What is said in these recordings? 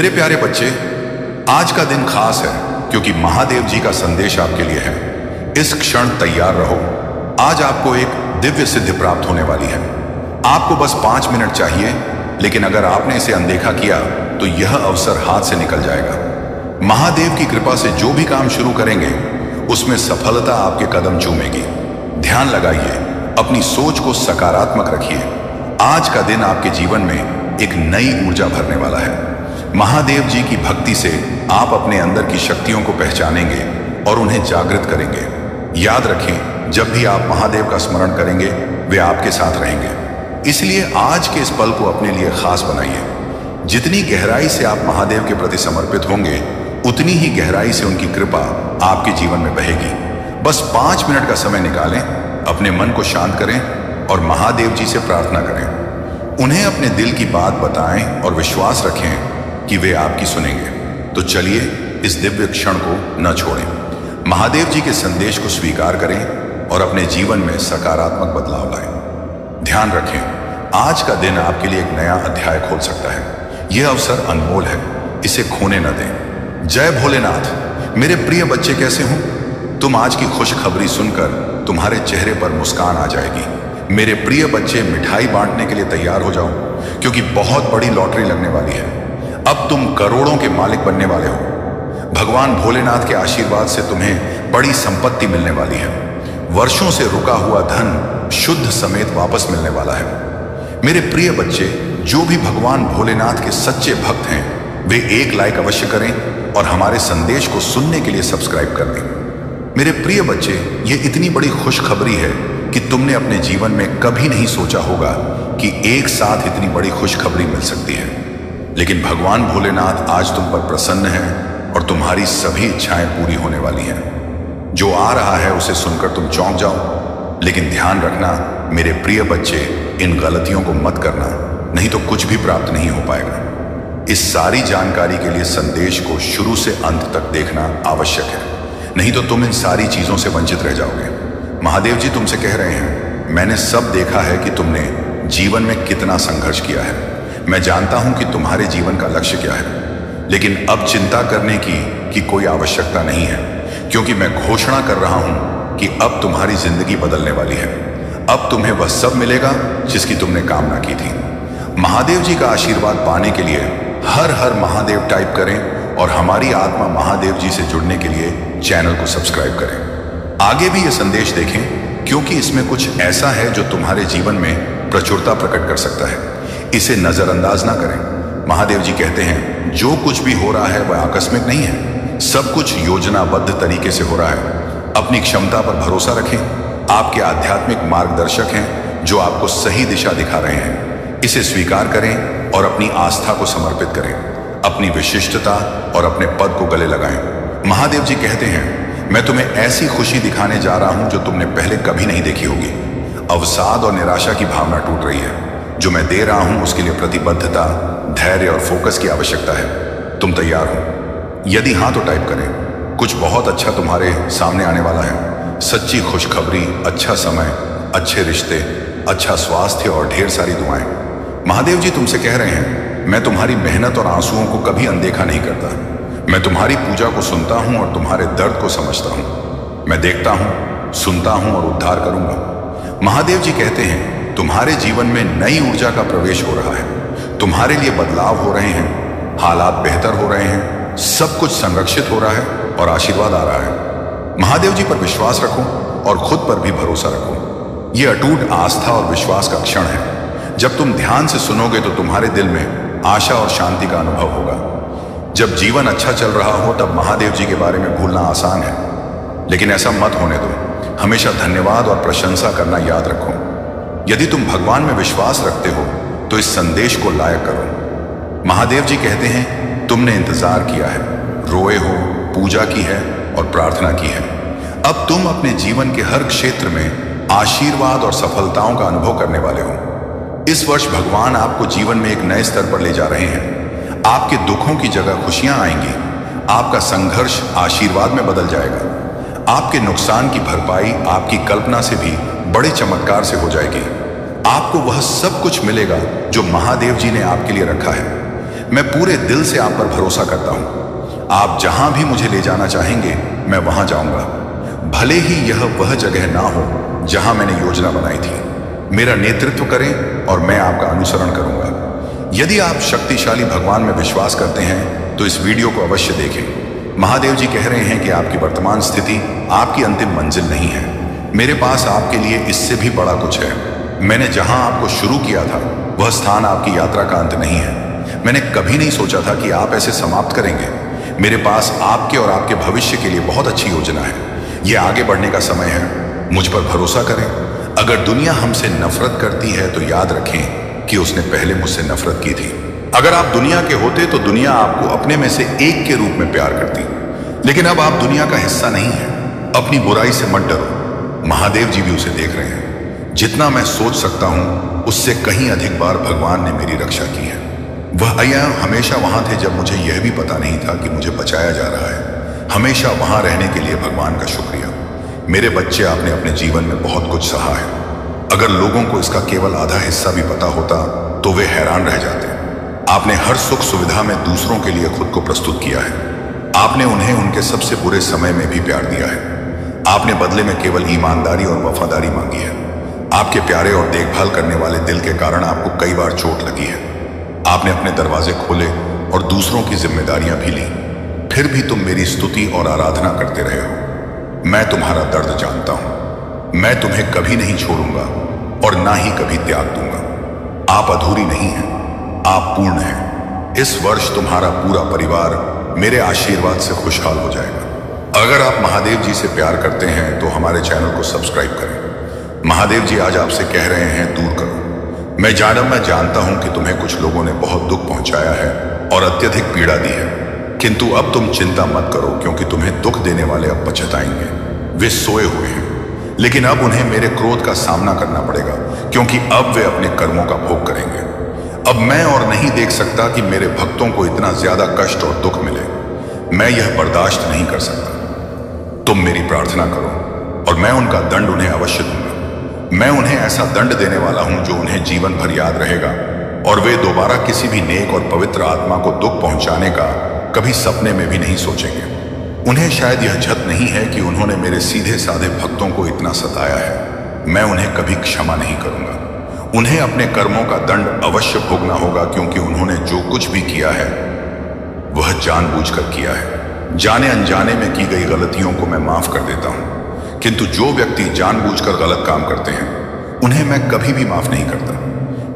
मेरे प्यारे बच्चे, आज का दिन खास है क्योंकि महादेव जी का संदेश आपके लिए है। इस क्षण तैयार रहो। आज आपको एक दिव्य सिद्धि प्राप्त होने वाली है। आपको बस 5 मिनट चाहिए, लेकिन अगर आपने इसे अनदेखा किया तो यह अवसर हाथ से निकल जाएगा। महादेव की कृपा से जो भी काम शुरू करेंगे उसमें सफलता आपके कदम चूमेगी। ध्यान लगाइए, अपनी सोच को सकारात्मक रखिए। आज का दिन आपके जीवन में एक नई ऊर्जा भरने वाला है। महादेव जी की भक्ति से आप अपने अंदर की शक्तियों को पहचानेंगे और उन्हें जागृत करेंगे। याद रखें, जब भी आप महादेव का स्मरण करेंगे वे आपके साथ रहेंगे। इसलिए आज के इस पल को अपने लिए खास बनाइए। जितनी गहराई से आप महादेव के प्रति समर्पित होंगे, उतनी ही गहराई से उनकी कृपा आपके जीवन में बहेगी। बस 5 मिनट का समय निकालें, अपने मन को शांत करें और महादेव जी से प्रार्थना करें। उन्हें अपने दिल की बात बताएं और विश्वास रखें कि वे आपकी सुनेंगे। तो चलिए इस दिव्य क्षण को न छोड़ें। महादेव जी के संदेश को स्वीकार करें और अपने जीवन में सकारात्मक बदलाव लाएं। ध्यान रखें, आज का दिन आपके लिए एक नया अध्याय खोल सकता है। यह अवसर अनमोल है, इसे खोने न दें। जय भोलेनाथ। मेरे प्रिय बच्चे, कैसे हो तुम? आज की खुशखबरी सुनकर तुम्हारे चेहरे पर मुस्कान आ जाएगी। मेरे प्रिय बच्चे, मिठाई बांटने के लिए तैयार हो जाओ, क्योंकि बहुत बड़ी लॉटरी लगने वाली है। अब तुम करोड़ों के मालिक बनने वाले हो। भगवान भोलेनाथ के आशीर्वाद से तुम्हें बड़ी संपत्ति मिलने वाली है। वर्षों से रुका हुआ धन शुद्ध समेत वापस मिलने वाला है। मेरे प्रिय बच्चे, जो भी भगवान भोलेनाथ के सच्चे भक्त हैं, वे एक लाइक अवश्य करें और हमारे संदेश को सुनने के लिए सब्सक्राइब कर दें। मेरे प्रिय बच्चे, ये इतनी बड़ी खुशखबरी है कि तुमने अपने जीवन में कभी नहीं सोचा होगा कि एक साथ इतनी बड़ी खुशखबरी मिल सकती है। लेकिन भगवान भोलेनाथ आज तुम पर प्रसन्न हैं और तुम्हारी सभी इच्छाएं पूरी होने वाली हैं। जो आ रहा है उसे सुनकर तुम चौंक जाओ, लेकिन ध्यान रखना मेरे प्रिय बच्चे, इन गलतियों को मत करना, नहीं तो कुछ भी प्राप्त नहीं हो पाएगा। इस सारी जानकारी के लिए संदेश को शुरू से अंत तक देखना आवश्यक है, नहीं तो तुम इन सारी चीजों से वंचित रह जाओगे। महादेव जी तुमसे कह रहे हैं, मैंने सब देखा है कि तुमने जीवन में कितना संघर्ष किया है। मैं जानता हूं कि तुम्हारे जीवन का लक्ष्य क्या है, लेकिन अब चिंता करने की कोई आवश्यकता नहीं है, क्योंकि मैं घोषणा कर रहा हूं कि अब तुम्हारी जिंदगी बदलने वाली है। अब तुम्हें वह सब मिलेगा जिसकी तुमने कामना की थी। महादेव जी का आशीर्वाद पाने के लिए हर हर महादेव टाइप करें और हमारी आत्मा महादेव जी से जुड़ने के लिए चैनल को सब्सक्राइब करें। आगे भी यह संदेश देखें, क्योंकि इसमें कुछ ऐसा है जो तुम्हारे जीवन में प्रचुरता प्रकट कर सकता है। इसे नजरअंदाज ना करें। महादेव जी कहते हैं, जो कुछ भी हो रहा है वह आकस्मिक नहीं है, सब कुछ योजनाबद्ध तरीके से हो रहा है। अपनी क्षमता पर भरोसा रखें। आपके आध्यात्मिक मार्गदर्शक हैं जो आपको सही दिशा दिखा रहे हैं। इसे स्वीकार करें और अपनी आस्था को समर्पित करें। अपनी विशिष्टता और अपने पद को गले लगाएं। महादेव जी कहते हैं, मैं तुम्हें ऐसी खुशी दिखाने जा रहा हूं जो तुमने पहले कभी नहीं देखी होगी। अवसाद और निराशा की भावना टूट रही है। जो मैं दे रहा हूं उसके लिए प्रतिबद्धता, धैर्य और फोकस की आवश्यकता है। तुम तैयार हो? यदि हां तो टाइप करें। कुछ बहुत अच्छा तुम्हारे सामने आने वाला है। सच्ची खुशखबरी, अच्छा समय, अच्छे रिश्ते, अच्छा स्वास्थ्य और ढेर सारी दुआएं। महादेव जी तुमसे कह रहे हैं, मैं तुम्हारी मेहनत और आंसुओं को कभी अनदेखा नहीं करता। मैं तुम्हारी पूजा को सुनता हूं और तुम्हारे दर्द को समझता हूं। मैं देखता हूं, सुनता हूं और उद्धार करूंगा। महादेव जी कहते हैं, तुम्हारे जीवन में नई ऊर्जा का प्रवेश हो रहा है। तुम्हारे लिए बदलाव हो रहे हैं, हालात बेहतर हो रहे हैं, सब कुछ संरक्षित हो रहा है और आशीर्वाद आ रहा है। महादेव जी पर विश्वास रखो और खुद पर भी भरोसा रखो। यह अटूट आस्था और विश्वास का क्षण है। जब तुम ध्यान से सुनोगे तो तुम्हारे दिल में आशा और शांति का अनुभव होगा। जब जीवन अच्छा चल रहा हो तब महादेव जी के बारे में भूलना आसान है, लेकिन ऐसा मत होने दो। हमेशा धन्यवाद और प्रशंसा करना याद रखो। यदि तुम भगवान में विश्वास रखते हो तो इस संदेश को लायक करो। महादेव जी कहते हैं, तुमने इंतजार किया है, रोए हो, पूजा की है और प्रार्थना की है। अब तुम अपने जीवन के हर क्षेत्र में आशीर्वाद और सफलताओं का अनुभव करने वाले हो। इस वर्ष भगवान आपको जीवन में एक नए स्तर पर ले जा रहे हैं। आपके दुखों की जगह खुशियां आएंगी। आपका संघर्ष आशीर्वाद में बदल जाएगा। आपके नुकसान की भरपाई आपकी कल्पना से भी बड़े चमत्कार से हो जाएगी। आपको वह सब कुछ मिलेगा जो महादेव जी ने आपके लिए रखा है। मैं पूरे दिल से आप पर भरोसा करता हूं। आप जहां भी मुझे ले जाना चाहेंगे मैं वहां जाऊंगा, भले ही यह वह जगह ना हो जहां मैंने योजना बनाई थी। मेरा नेतृत्व करें और मैं आपका अनुसरण करूंगा। यदि आप शक्तिशाली भगवान में विश्वास करते हैं तो इस वीडियो को अवश्य देखें। महादेव जी कह रहे हैं कि आपकी वर्तमान स्थिति आपकी अंतिम मंजिल नहीं है। मेरे पास आपके लिए इससे भी बड़ा कुछ है। मैंने जहां आपको शुरू किया था वह स्थान आपकी यात्रा का अंत नहीं है। मैंने कभी नहीं सोचा था कि आप ऐसे समाप्त करेंगे। मेरे पास आपके और आपके भविष्य के लिए बहुत अच्छी योजना है। यह आगे बढ़ने का समय है। मुझ पर भरोसा करें। अगर दुनिया हमसे नफरत करती है तो याद रखें कि उसने पहले मुझसे नफरत की थी। अगर आप दुनिया के होते तो दुनिया आपको अपने में से एक के रूप में प्यार करती, लेकिन अब आप दुनिया का हिस्सा नहीं है। अपनी बुराई से मत डरो, महादेव जी भी उसे देख रहे हैं। जितना मैं सोच सकता हूं उससे कहीं अधिक बार भगवान ने मेरी रक्षा की है। वह अय्याम हमेशा वहां थे जब मुझे यह भी पता नहीं था कि मुझे बचाया जा रहा है। हमेशा वहां रहने के लिए भगवान का शुक्रिया। मेरे बच्चे, आपने अपने जीवन में बहुत कुछ सहा है। अगर लोगों को इसका केवल आधा हिस्सा भी पता होता तो वे हैरान रह जाते। आपने हर सुख सुविधा में दूसरों के लिए खुद को प्रस्तुत किया है। आपने उन्हें उनके सबसे बुरे समय में भी प्यार दिया है। आपने बदले में केवल ईमानदारी और वफादारी मांगी है। आपके प्यारे और देखभाल करने वाले दिल के कारण आपको कई बार चोट लगी है। आपने अपने दरवाजे खोले और दूसरों की जिम्मेदारियां भी ली, फिर भी तुम मेरी स्तुति और आराधना करते रहे हो। मैं तुम्हारा दर्द जानता हूं। मैं तुम्हें कभी नहीं छोड़ूंगा और ना ही कभी त्याग दूंगा। आप अधूरी नहीं हैं, आप पूर्ण हैं। इस वर्ष तुम्हारा पूरा परिवार मेरे आशीर्वाद से खुशहाल हो जाएगा। अगर आप महादेव जी से प्यार करते हैं तो हमारे चैनल को सब्सक्राइब करें। महादेव जी आज आपसे कह रहे हैं, दूर करो। मैं जानता हूं कि तुम्हें कुछ लोगों ने बहुत दुख पहुंचाया है और अत्यधिक पीड़ा दी है, किंतु अब तुम चिंता मत करो, क्योंकि तुम्हें दुख देने वाले अब पछताएंगे। वे सोए हुए हैं, लेकिन अब उन्हें मेरे क्रोध का सामना करना पड़ेगा, क्योंकि अब वे अपने कर्मों का भोग करेंगे। अब मैं और नहीं देख सकता कि मेरे भक्तों को इतना ज्यादा कष्ट और दुख मिले। मैं यह बर्दाश्त नहीं कर सकता। तुम मेरी प्रार्थना करो और मैं उनका दंड उन्हें अवश्य दूंगा। मैं उन्हें ऐसा दंड देने वाला हूं जो उन्हें जीवन भर याद रहेगा और वे दोबारा किसी भी नेक और पवित्र आत्मा को दुख पहुंचाने का कभी सपने में भी नहीं सोचेंगे। उन्हें शायद यह झट नहीं है कि उन्होंने मेरे सीधे साधे भक्तों को इतना सताया है। मैं उन्हें कभी क्षमा नहीं करूंगा। उन्हें अपने कर्मों का दंड अवश्य भोगना होगा, क्योंकि उन्होंने जो कुछ भी किया है वह जानबूझकर किया है। जाने अनजाने में की गई गलतियों को मैं माफ कर देता हूं, किंतु जो व्यक्ति जानबूझकर गलत काम करते हैं उन्हें मैं कभी भी माफ नहीं करता।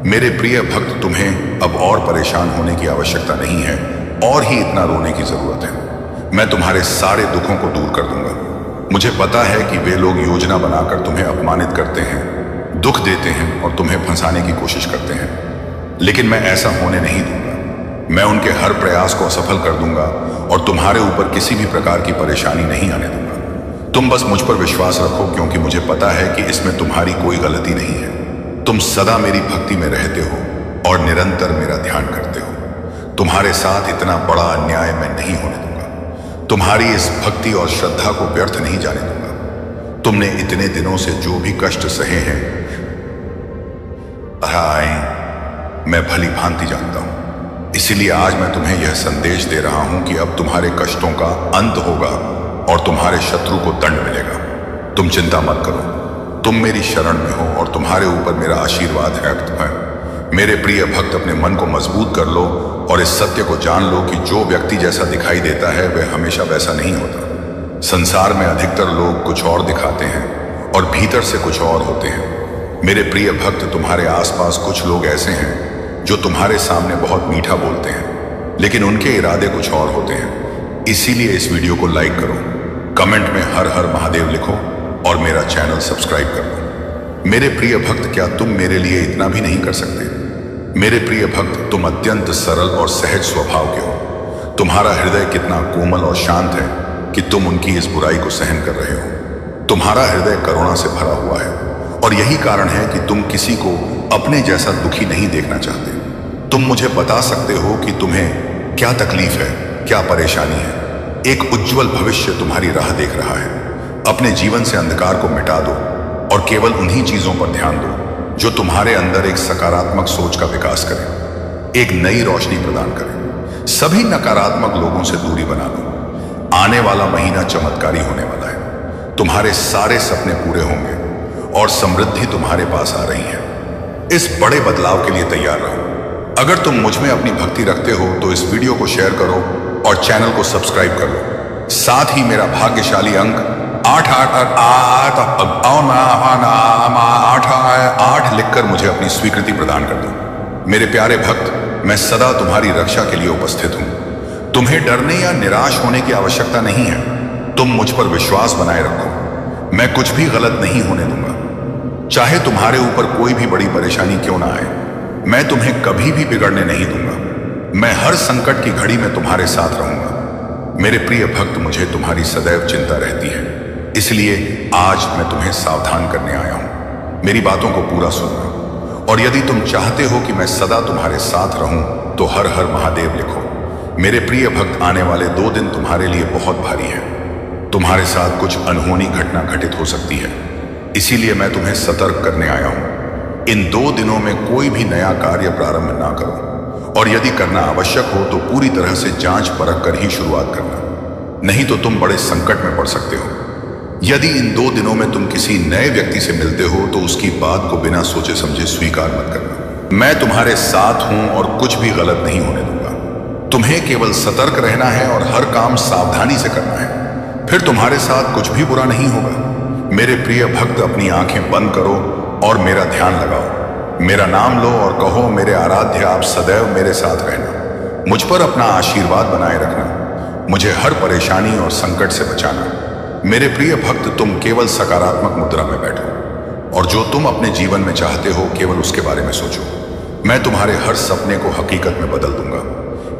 मेरे प्रिय भक्त, तुम्हें अब और परेशान होने की आवश्यकता नहीं है और ही इतना रोने की जरूरत है। मैं तुम्हारे सारे दुखों को दूर कर दूंगा। मुझे पता है कि वे लोग योजना बनाकर तुम्हें अपमानित करते हैं, दुख देते हैं और तुम्हें फंसाने की कोशिश करते हैं, लेकिन मैं ऐसा होने नहीं दूंगा। मैं उनके हर प्रयास को असफल कर दूंगा और तुम्हारे ऊपर किसी भी प्रकार की परेशानी नहीं आने दूंगा। तुम बस मुझ पर विश्वास रखो, क्योंकि मुझे पता है कि इसमें तुम्हारी कोई गलती नहीं है। तुम सदा मेरी भक्ति में रहते हो और निरंतर मेरा ध्यान करते हो। तुम्हारे साथ इतना बड़ा अन्याय मैं नहीं होने दूंगा। तुम्हारी इस भक्ति और श्रद्धा को व्यर्थ नहीं जाने दूंगा। तुमने इतने दिनों से जो भी कष्ट सहे हैं मैं भली भांति जानता हूं। इसीलिए आज मैं तुम्हें यह संदेश दे रहा हूं कि अब तुम्हारे कष्टों का अंत होगा और तुम्हारे शत्रु को दंड मिलेगा। तुम चिंता मत करो, तुम मेरी शरण में हो और तुम्हारे ऊपर मेरा आशीर्वाद है। मेरे प्रिय भक्त, अपने मन को मजबूत कर लो और इस सत्य को जान लो कि जो व्यक्ति जैसा दिखाई देता है वह हमेशा वैसा नहीं होता। संसार में अधिकतर लोग कुछ और दिखाते हैं और भीतर से कुछ और होते हैं। मेरे प्रिय भक्त, तुम्हारे आसपास कुछ लोग ऐसे हैं जो तुम्हारे सामने बहुत मीठा बोलते हैं, लेकिन उनके इरादे कुछ और होते हैं। इसीलिए इस वीडियो को लाइक करो, कमेंट में हर हर महादेव लिखो और मेरा चैनल सब्सक्राइब कर लो। मेरे प्रिय भक्त, क्या तुम मेरे लिए इतना भी नहीं कर सकते? मेरे प्रिय भक्त, तुम अत्यंत सरल और सहज स्वभाव के हो। तुम्हारा हृदय कितना कोमल और शांत है कि तुम उनकी इस बुराई को सहन कर रहे हो। तुम्हारा हृदय करुणा से भरा हुआ है और यही कारण है कि तुम किसी को अपने जैसा दुखी नहीं देखना चाहते। तुम मुझे बता सकते हो कि तुम्हें क्या तकलीफ है, क्या परेशानी है। एक उज्जवल भविष्य तुम्हारी राह देख रहा है। अपने जीवन से अंधकार को मिटा दो और केवल उन्हीं चीजों पर ध्यान दो जो तुम्हारे अंदर एक सकारात्मक सोच का विकास करें, एक नई रोशनी प्रदान करें। सभी नकारात्मक लोगों से दूरी बना लो। आने वाला महीना चमत्कारी होने वाला है। तुम्हारे सारे सपने पूरे होंगे और समृद्धि तुम्हारे पास आ रही है। इस बड़े बदलाव के लिए तैयार रहो। अगर तुम मुझ में अपनी भक्ति रखते हो तो इस वीडियो को शेयर करो और चैनल को सब्सक्राइब कर लो। साथ ही मेरा भाग्यशाली अंक 8 लिखकर मुझे अपनी स्वीकृति प्रदान कर दो। मेरे प्यारे भक्त, मैं सदा तुम्हारी रक्षा के लिए उपस्थित हूं। तुम्हें डरने या निराश होने की आवश्यकता नहीं है। तुम मुझ पर विश्वास बनाए रखो। मैं कुछ भी गलत नहीं होने दूंगा। चाहे तुम्हारे ऊपर कोई भी बड़ी परेशानी क्यों ना आए, मैं तुम्हें कभी भी बिगड़ने नहीं दूंगा। मैं हर संकट की घड़ी में तुम्हारे साथ रहूंगा। मेरे प्रिय भक्त, मुझे तुम्हारी सदैव चिंता रहती है, इसलिए आज मैं तुम्हें सावधान करने आया हूं। मेरी बातों को पूरा सुनना, और यदि तुम चाहते हो कि मैं सदा तुम्हारे साथ रहूं तो हर हर महादेव लिखो। मेरे प्रिय भक्त, आने वाले 2 दिन तुम्हारे लिए बहुत भारी है। तुम्हारे साथ कुछ अनहोनी घटना घटित हो सकती है, इसीलिए मैं तुम्हें सतर्क करने आया हूं। इन 2 दिनों में कोई भी नया कार्य प्रारंभ ना करो, और यदि करना आवश्यक हो तो पूरी तरह से जांच परख कर ही शुरुआत करना, नहीं तो तुम बड़े संकट में पड़ सकते हो। यदि इन 2 दिनों में तुम किसी नए व्यक्ति से मिलते हो तो उसकी बात को बिना सोचे समझे स्वीकार मत करना। मैं तुम्हारे साथ हूं और कुछ भी गलत नहीं होने दूंगा। तुम्हें केवल सतर्क रहना है और हर काम सावधानी से करना है, फिर तुम्हारे साथ कुछ भी बुरा नहीं होगा। मेरे प्रिय भक्त, अपनी आंखें बंद करो और मेरा ध्यान लगाओ। मेरा नाम लो और कहो, मेरे आराध्य, आप सदैव मेरे साथ रहना। मुझ पर अपना आशीर्वाद बनाए रखना। मुझे हर परेशानी और संकट से बचाना। मेरे प्रिय भक्त, तुम केवल सकारात्मक मुद्रा में बैठो और जो तुम अपने जीवन में चाहते हो केवल उसके बारे में सोचो। मैं तुम्हारे हर सपने को हकीकत में बदल दूंगा।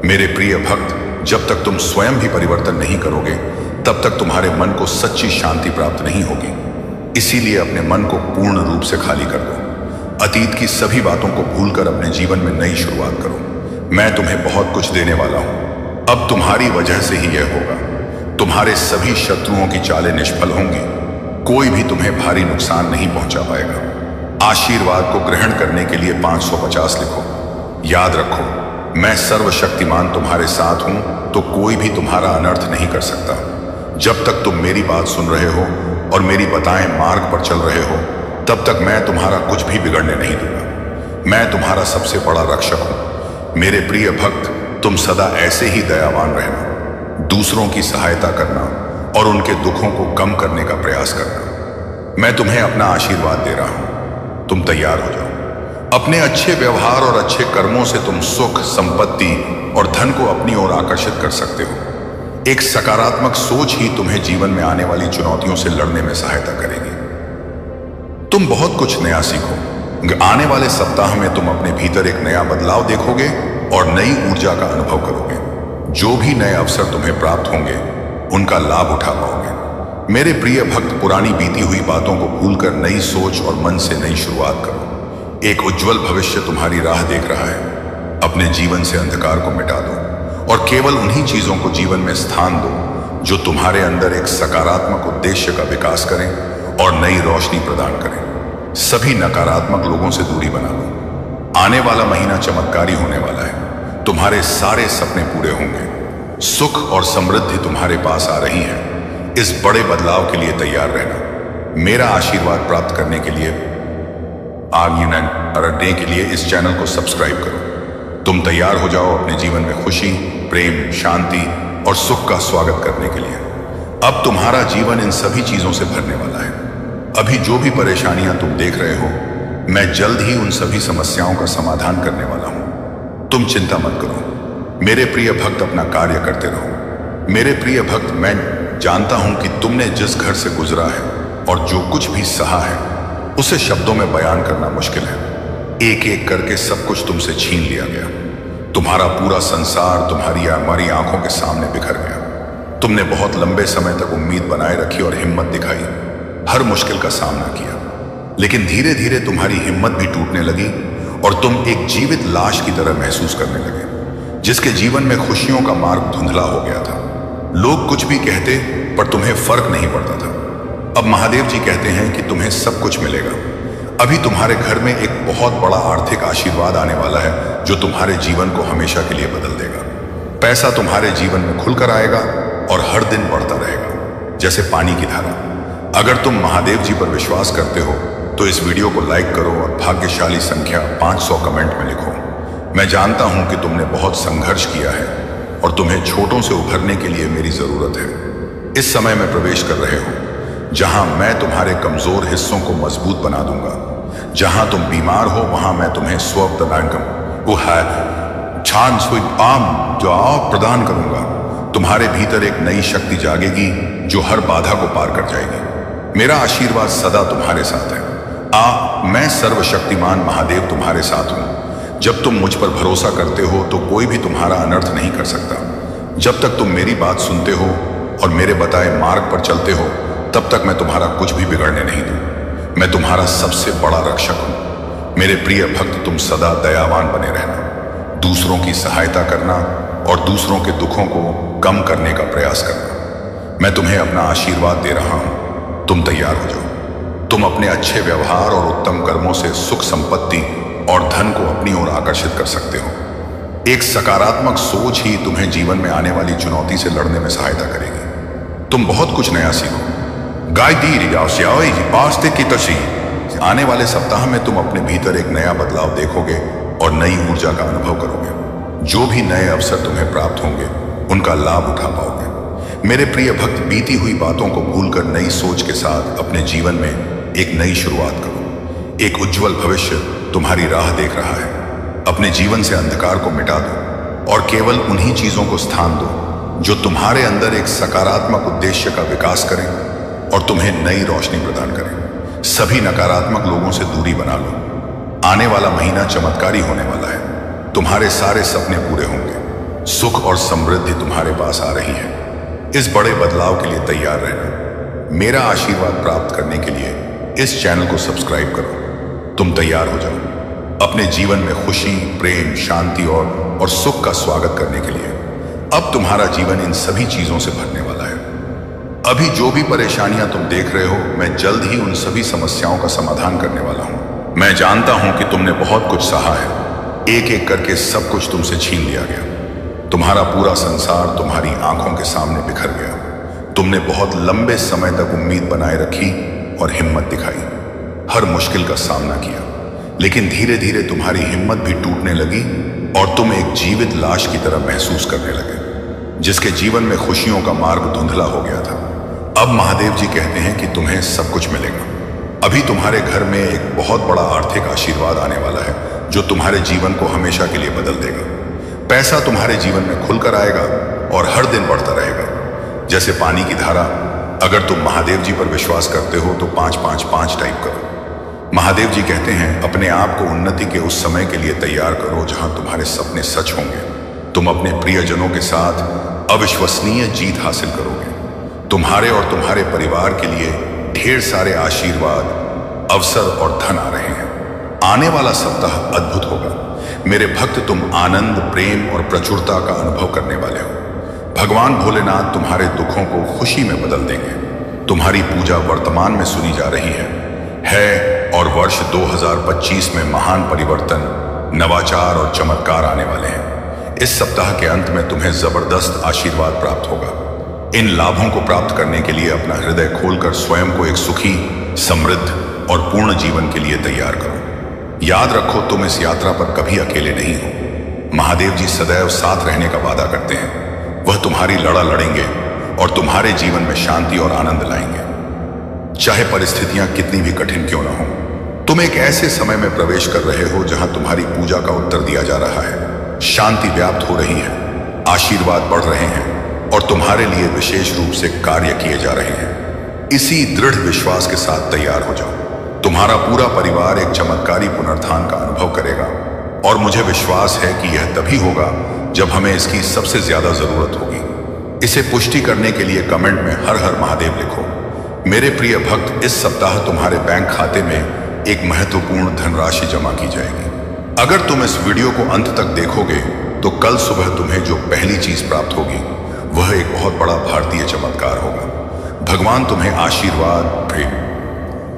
मेरे प्रिय भक्त, जब तक तुम स्वयं भी परिवर्तन नहीं करोगे तब तक तुम्हारे मन को सच्ची शांति प्राप्त नहीं होगी। इसीलिए अपने मन को पूर्ण रूप से खाली कर दो। अतीत की सभी बातों को भूलकर अपने जीवन में नई शुरुआत करो। मैं तुम्हें बहुत कुछ देने वाला हूं। अब तुम्हारी वजह से ही यह होगा। तुम्हारे सभी शत्रुओं की चालें निष्फल होंगी। कोई भी तुम्हें भारी नुकसान नहीं पहुंचा पाएगा। आशीर्वाद को ग्रहण करने के लिए 550 लिखो। याद रखो, मैं सर्वशक्तिमान तुम्हारे साथ हूं तो कोई भी तुम्हारा अनर्थ नहीं कर सकता। जब तक तुम मेरी बात सुन रहे हो और मेरी बताएं मार्ग पर चल रहे हो, तब तक मैं तुम्हारा कुछ भी बिगड़ने नहीं दूंगा। मैं तुम्हारा सबसे बड़ा रक्षक हूं। मेरे प्रिय भक्त, तुम सदा ऐसे ही दयावान रहना, दूसरों की सहायता करना और उनके दुखों को कम करने का प्रयास करना। मैं तुम्हें अपना आशीर्वाद दे रहा हूं। तुम तैयार हो जाओ। अपने अच्छे व्यवहार और अच्छे कर्मों से तुम सुख, संपत्ति और धन को अपनी ओर आकर्षित कर सकते हो। एक सकारात्मक सोच ही तुम्हें जीवन में आने वाली चुनौतियों से लड़ने में सहायता करेगी। तुम बहुत कुछ नया सीखो। आने वाले सप्ताह में तुम अपने भीतर एक नया बदलाव देखोगे और नई ऊर्जा का अनुभव करोगे। जो भी नए अवसर तुम्हें प्राप्त होंगे उनका लाभ उठा पाओगे। मेरे प्रिय भक्त, पुरानी बीती हुई बातों को भूलकर नई सोच और मन से नई शुरुआत करो। एक उज्जवल भविष्य तुम्हारी राह देख रहा है। अपने जीवन से अंधकार को मिटा दो और केवल उन्हीं चीजों को जीवन में स्थान दो जो तुम्हारे अंदर एक सकारात्मक उद्देश्य का विकास करें और नई रोशनी प्रदान करें। सभी नकारात्मक लोगों से दूरी बना लो। आने वाला महीना चमत्कारी होने वाला है। तुम्हारे सारे सपने पूरे होंगे। सुख और समृद्धि तुम्हारे पास आ रही है। इस बड़े बदलाव के लिए तैयार रहना। मेरा आशीर्वाद प्राप्त करने के लिए आगे के लिए इस चैनल को सब्सक्राइब करो। तुम तैयार हो जाओ अपने जीवन में खुशी, प्रेम, शांति और सुख का स्वागत करने के लिए। अब तुम्हारा जीवन इन सभी चीजों से भरने वाला है। अभी जो भी परेशानियां तुम देख रहे हो, मैं जल्द ही उन सभी समस्याओं का समाधान करने वाला हूं। तुम चिंता मत करो। मेरे प्रिय भक्त, अपना कार्य करते रहो। मेरे प्रिय भक्त, मैं जानता हूं कि तुमने जिस घर से गुजरा है और जो कुछ भी सहा है उसे शब्दों में बयान करना मुश्किल है। एक एक करके सब कुछ तुमसे छीन लिया गया। तुम्हारा पूरा संसार तुम्हारी हमारी आंखों के सामने बिखर गया। तुमने बहुत लंबे समय तक उम्मीद बनाए रखी और हिम्मत दिखाई, हर मुश्किल का सामना किया, लेकिन धीरे धीरे तुम्हारी हिम्मत भी टूटने लगी और तुम एक जीवित लाश की तरह महसूस करने लगे, जिसके जीवन में खुशियों का मार्ग धुंधला हो गया था। लोग कुछ भी कहते पर तुम्हें फर्क नहीं पड़ता था। अब महादेव जी कहते हैं कि तुम्हें सब कुछ मिलेगा। अभी तुम्हारे घर में एक बहुत बड़ा आर्थिक आशीर्वाद आने वाला है जो तुम्हारे जीवन को हमेशा के लिए बदल देगा। पैसा तुम्हारे जीवन में खुलकर आएगा और हर दिन बढ़ता रहेगा जैसे पानी की धारा। अगर तुम महादेव जी पर विश्वास करते हो तो इस वीडियो को लाइक करो और भाग्यशाली संख्या 500 कमेंट में लिखो। मैं जानता हूं कि तुमने बहुत संघर्ष किया है और तुम्हें छोटों से उभरने के लिए मेरी जरूरत है। इस समय में प्रवेश कर रहे हो जहां मैं तुम्हारे कमजोर हिस्सों को मजबूत बना दूंगा। जहां तुम बीमार हो वहां मैं तुम्हें प्रदान करूंगा। तुम्हारे भीतर एक नई शक्ति जागेगी जो हर बाधा को पार कर जाएगी। मेरा आशीर्वाद सदा तुम्हारे साथ है। मैं सर्वशक्तिमान महादेव तुम्हारे साथ हूं। जब तुम मुझ पर भरोसा करते हो तो कोई भी तुम्हारा अनर्थ नहीं कर सकता। जब तक तुम मेरी बात सुनते हो और मेरे बताए मार्ग पर चलते हो तब तक मैं तुम्हारा कुछ भी बिगड़ने नहीं दूं। मैं तुम्हारा सबसे बड़ा रक्षक हूं। मेरे प्रिय भक्त, तुम सदा दयावान बने रहना, दूसरों की सहायता करना और दूसरों के दुखों को कम करने का प्रयास करना। मैं तुम्हें अपना आशीर्वाद दे रहा हूं। तुम तैयार हो जाओ। तुम अपने अच्छे व्यवहार और उत्तम कर्मों से सुख संपत्ति और धन को अपनी ओर आकर्षित कर सकते हो। एक सकारात्मक सोच ही तुम्हें जीवन में आने वाली चुनौती से लड़ने में सहायता करेगी। तुम बहुत कुछ नया सीखो। आने वाले सप्ताह में तुम अपने भीतर एक नया बदलाव देखोगे और नई ऊर्जा का अनुभव करोगे। जो भी नए अवसर तुम्हें प्राप्त होंगे उनका लाभ उठा पाओगे। मेरे प्रिय भक्त, बीती हुई बातों को भूलकर नई सोच के साथ अपने जीवन में एक नई शुरुआत करो। एक उज्जवल भविष्य तुम्हारी राह देख रहा है। अपने जीवन से अंधकार को मिटा दो और केवल उन्हीं चीजों को स्थान दो जो तुम्हारे अंदर एक सकारात्मक उद्देश्य का विकास करें और तुम्हें नई रोशनी प्रदान करें। सभी नकारात्मक लोगों से दूरी बना लो। आने वाला महीना चमत्कारी होने वाला है। तुम्हारे सारे सपने पूरे होंगे। सुख और समृद्धि तुम्हारे पास आ रही है। इस बड़े बदलाव के लिए तैयार रहना। मेरा आशीर्वाद प्राप्त करने के लिए इस चैनल को सब्सक्राइब करो। तुम तैयार हो जाओ अपने जीवन में खुशी, प्रेम, शांति और सुख का स्वागत करने के लिए। अब तुम्हारा जीवन इन सभी चीजों से भरने वाला है। अभी जो भी परेशानियां तुम देख रहे हो, मैं जल्द ही उन सभी समस्याओं का समाधान करने वाला हूं। मैं जानता हूं कि तुमने बहुत कुछ सहा है। एक एक करके सब कुछ तुमसे छीन लिया गया। तुम्हारा पूरा संसार तुम्हारी आंखों के सामने बिखर गया। तुमने बहुत लंबे समय तक उम्मीद बनाए रखी और हिम्मत दिखाई, हर मुश्किल का सामना किया, लेकिन धीरे धीरे तुम्हारी हिम्मत भी टूटने लगी और तुम एक जीवित लाश की तरह महसूस करने लगे, जिसके जीवन में खुशियों का मार्ग धुंधला हो गया था। अब महादेव जी कहते हैं कि तुम्हें सब कुछ मिलेगा। अभी तुम्हारे घर में एक बहुत बड़ा आर्थिक आशीर्वाद आने वाला है जो तुम्हारे जीवन को हमेशा के लिए बदल देगा। पैसा तुम्हारे जीवन में खुलकर आएगा और हर दिन बढ़ता रहेगा जैसे पानी की धारा। अगर तुम महादेव जी पर विश्वास करते हो तो 5-5-5 टाइप करो। महादेव जी कहते हैं अपने आप को उन्नति के उस समय के लिए तैयार करो जहां तुम्हारे सपने सच होंगे। तुम अपने प्रियजनों के साथ अविश्वसनीय जीत हासिल करोगे। तुम्हारे और तुम्हारे परिवार के लिए ढेर सारे आशीर्वाद, अवसर और धन आ रहे हैं। आने वाला सप्ताह अद्भुत होगा। मेरे भक्त, तुम आनंद, प्रेम और प्रचुरता का अनुभव करने वाले हो। भगवान भोलेनाथ तुम्हारे दुखों को खुशी में बदल देंगे। तुम्हारी पूजा वर्तमान में सुनी जा रही है और वर्ष 2025 में महान परिवर्तन, नवाचार और चमत्कार आने वाले हैं। इस सप्ताह के अंत में तुम्हें जबरदस्त आशीर्वाद प्राप्त होगा। इन लाभों को प्राप्त करने के लिए अपना हृदय खोलकर स्वयं को एक सुखी, समृद्ध और पूर्ण जीवन के लिए तैयार करो। याद रखो, तुम इस यात्रा पर कभी अकेले नहीं हो। महादेव जी सदैव साथ रहने का वादा करते हैं। वह तुम्हारी लड़ा लड़ेंगे और तुम्हारे जीवन में शांति और आनंद लाएंगे, चाहे परिस्थितियां कितनी भी कठिन क्यों ना हो। तुम एक ऐसे समय में प्रवेश कर रहे हो जहां तुम्हारी पूजा का उत्तर दिया जा रहा है। शांति व्याप्त हो रही है, आशीर्वाद बढ़ रहे हैं और तुम्हारे लिए विशेष रूप से कार्य किए जा रहे हैं। इसी दृढ़ विश्वास के साथ तैयार हो जाओ। तुम्हारा पूरा परिवार एक चमत्कारी पुनरुत्थान का अनुभव करेगा और मुझे विश्वास है कि यह तभी होगा जब हमें इसकी सबसे ज्यादा जरूरत होगी। इसे पुष्टि करने के लिए कमेंट में हर हर महादेव लिखो। मेरे प्रिय भक्त, इस सप्ताह तुम्हारे बैंक खाते में एक महत्वपूर्ण धनराशि जमा की जाएगी। अगर तुम इस वीडियो को अंत तक देखोगे तो कल सुबह तुम्हें जो पहली चीज प्राप्त होगी वह एक बहुत बड़ा भारतीय चमत्कार होगा। भगवान तुम्हें आशीर्वाद, प्रेम,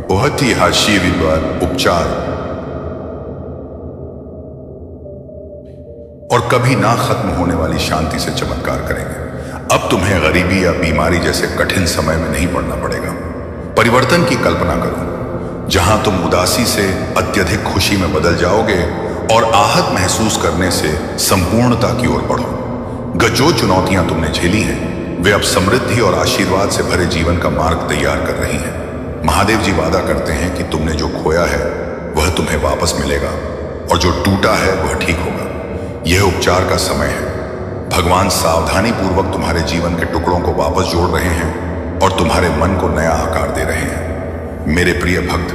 बहुत ही आशीर्वाद, उपचार और कभी ना खत्म होने वाली शांति से चमत्कार करेंगे। अब तुम्हें गरीबी या बीमारी जैसे कठिन समय में नहीं पड़ना पड़ेगा। परिवर्तन की कल्पना करो, जहां तुम उदासी से अत्यधिक खुशी में बदल जाओगे और आहत महसूस करने से संपूर्णता की ओर बढ़ो। जो चुनौतियां तुमने झेली हैं, वे अब समृद्धि और आशीर्वाद से भरे जीवन का मार्ग तैयार कर रही हैं। महादेव जी वादा करते हैं कि तुमने जो खोया है वह तुम्हें वापस मिलेगा और जो टूटा है वह ठीक होगा। यह उपचार का समय है। भगवान सावधानी पूर्वक तुम्हारे जीवन के टुकड़ों को वापस जोड़ रहे हैं और तुम्हारे मन को नया आकार दे रहे हैं। मेरे प्रिय भक्त,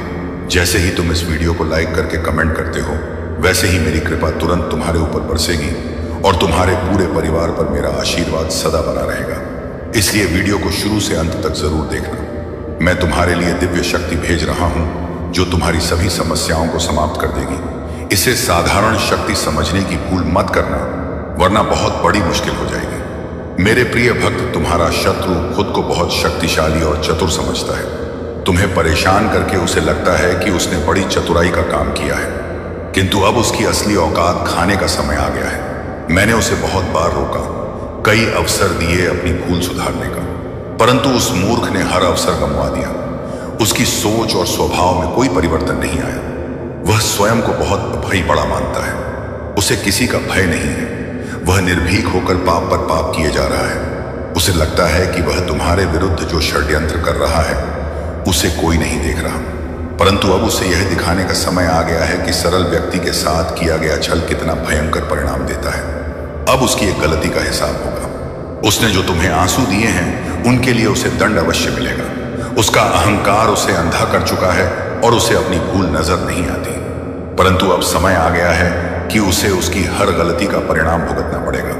जैसे ही तुम इस वीडियो को लाइक करके कमेंट करते हो, वैसे ही मेरी कृपा तुरंत तुम्हारे ऊपर बरसेगी और तुम्हारे पूरे परिवार पर मेरा आशीर्वाद सदा बना रहेगा। इसलिए वीडियो को शुरू से अंत तक जरूर देखना। मैं तुम्हारे लिए दिव्य शक्ति भेज रहा हूं जो तुम्हारी सभी समस्याओं को समाप्त कर देगी। इसे साधारण शक्ति समझने की भूल मत करना, वरना बहुत बड़ी मुश्किल हो जाएगी। मेरे प्रिय भक्त, तुम्हारा शत्रु खुद को बहुत शक्तिशाली और चतुर समझता है। तुम्हें परेशान करके उसे लगता है कि उसने बड़ी चतुराई का काम किया है, किंतु अब उसकी असली औकात खाने का समय आ गया है। मैंने उसे बहुत बार रोका, कई अवसर दिए अपनी भूल सुधारने का, परंतु उस मूर्ख ने हर अवसर गंवा दिया। उसकी सोच और स्वभाव में कोई परिवर्तन नहीं आया। वह स्वयं को बहुत भय बड़ा मानता है। उसे किसी का भय नहीं है। वह निर्भीक होकर पाप पर पाप किए जा रहा है। उसे लगता है कि वह तुम्हारे विरुद्ध जो षड्यंत्र कर रहा है उसे कोई नहीं देख रहा, परंतु अब उसे यह दिखाने का समय आ गया है कि सरल व्यक्ति के साथ किया गया छल कितना भयंकर परिणाम देता है। अब उसकी एक गलती का हिसाब होगा। उसने जो तुम्हें आंसू दिए हैं उनके लिए उसे दंड अवश्य मिलेगा। उसका अहंकार उसे अंधा कर चुका है और उसे अपनी भूल नजर नहीं आती, परंतु अब समय आ गया है कि उसे उसकी हर गलती का परिणाम भुगतना पड़ेगा।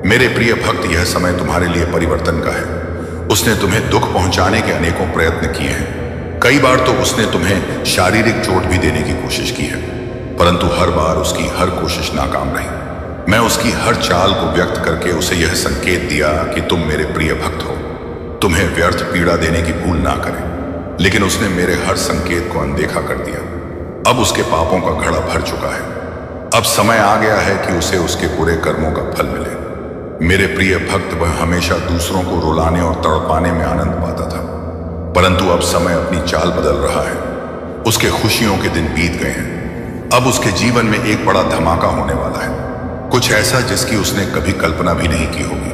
मेरे प्रिय भक्त, यह समय तुम्हारे लिए परिवर्तन का है। उसने तुम्हें दुख पहुंचाने के अनेकों प्रयत्न किए हैं। कई बार तो उसने तुम्हें शारीरिक चोट भी देने की कोशिश की है, परंतु हर बार उसकी हर कोशिश नाकाम रही। मैं उसकी हर चाल को व्यक्त करके उसे यह संकेत दिया कि तुम मेरे प्रिय भक्त हो, तुम्हें व्यर्थ पीड़ा देने की भूल ना करें, लेकिन उसने मेरे हर संकेत को अनदेखा कर दिया। अब उसके पापों का घड़ा भर चुका है। अब समय आ गया है कि उसे उसके बुरे कर्मों का फल मिले। मेरे प्रिय भक्त, वह हमेशा दूसरों को रुलाने और तड़पाने में आनंद पाता था, परंतु अब समय अपनी चाल बदल रहा है। उसके खुशियों के दिन बीत गए हैं। अब उसके जीवन में एक बड़ा धमाका होने वाला है, कुछ ऐसा जिसकी उसने कभी कल्पना भी नहीं की होगी।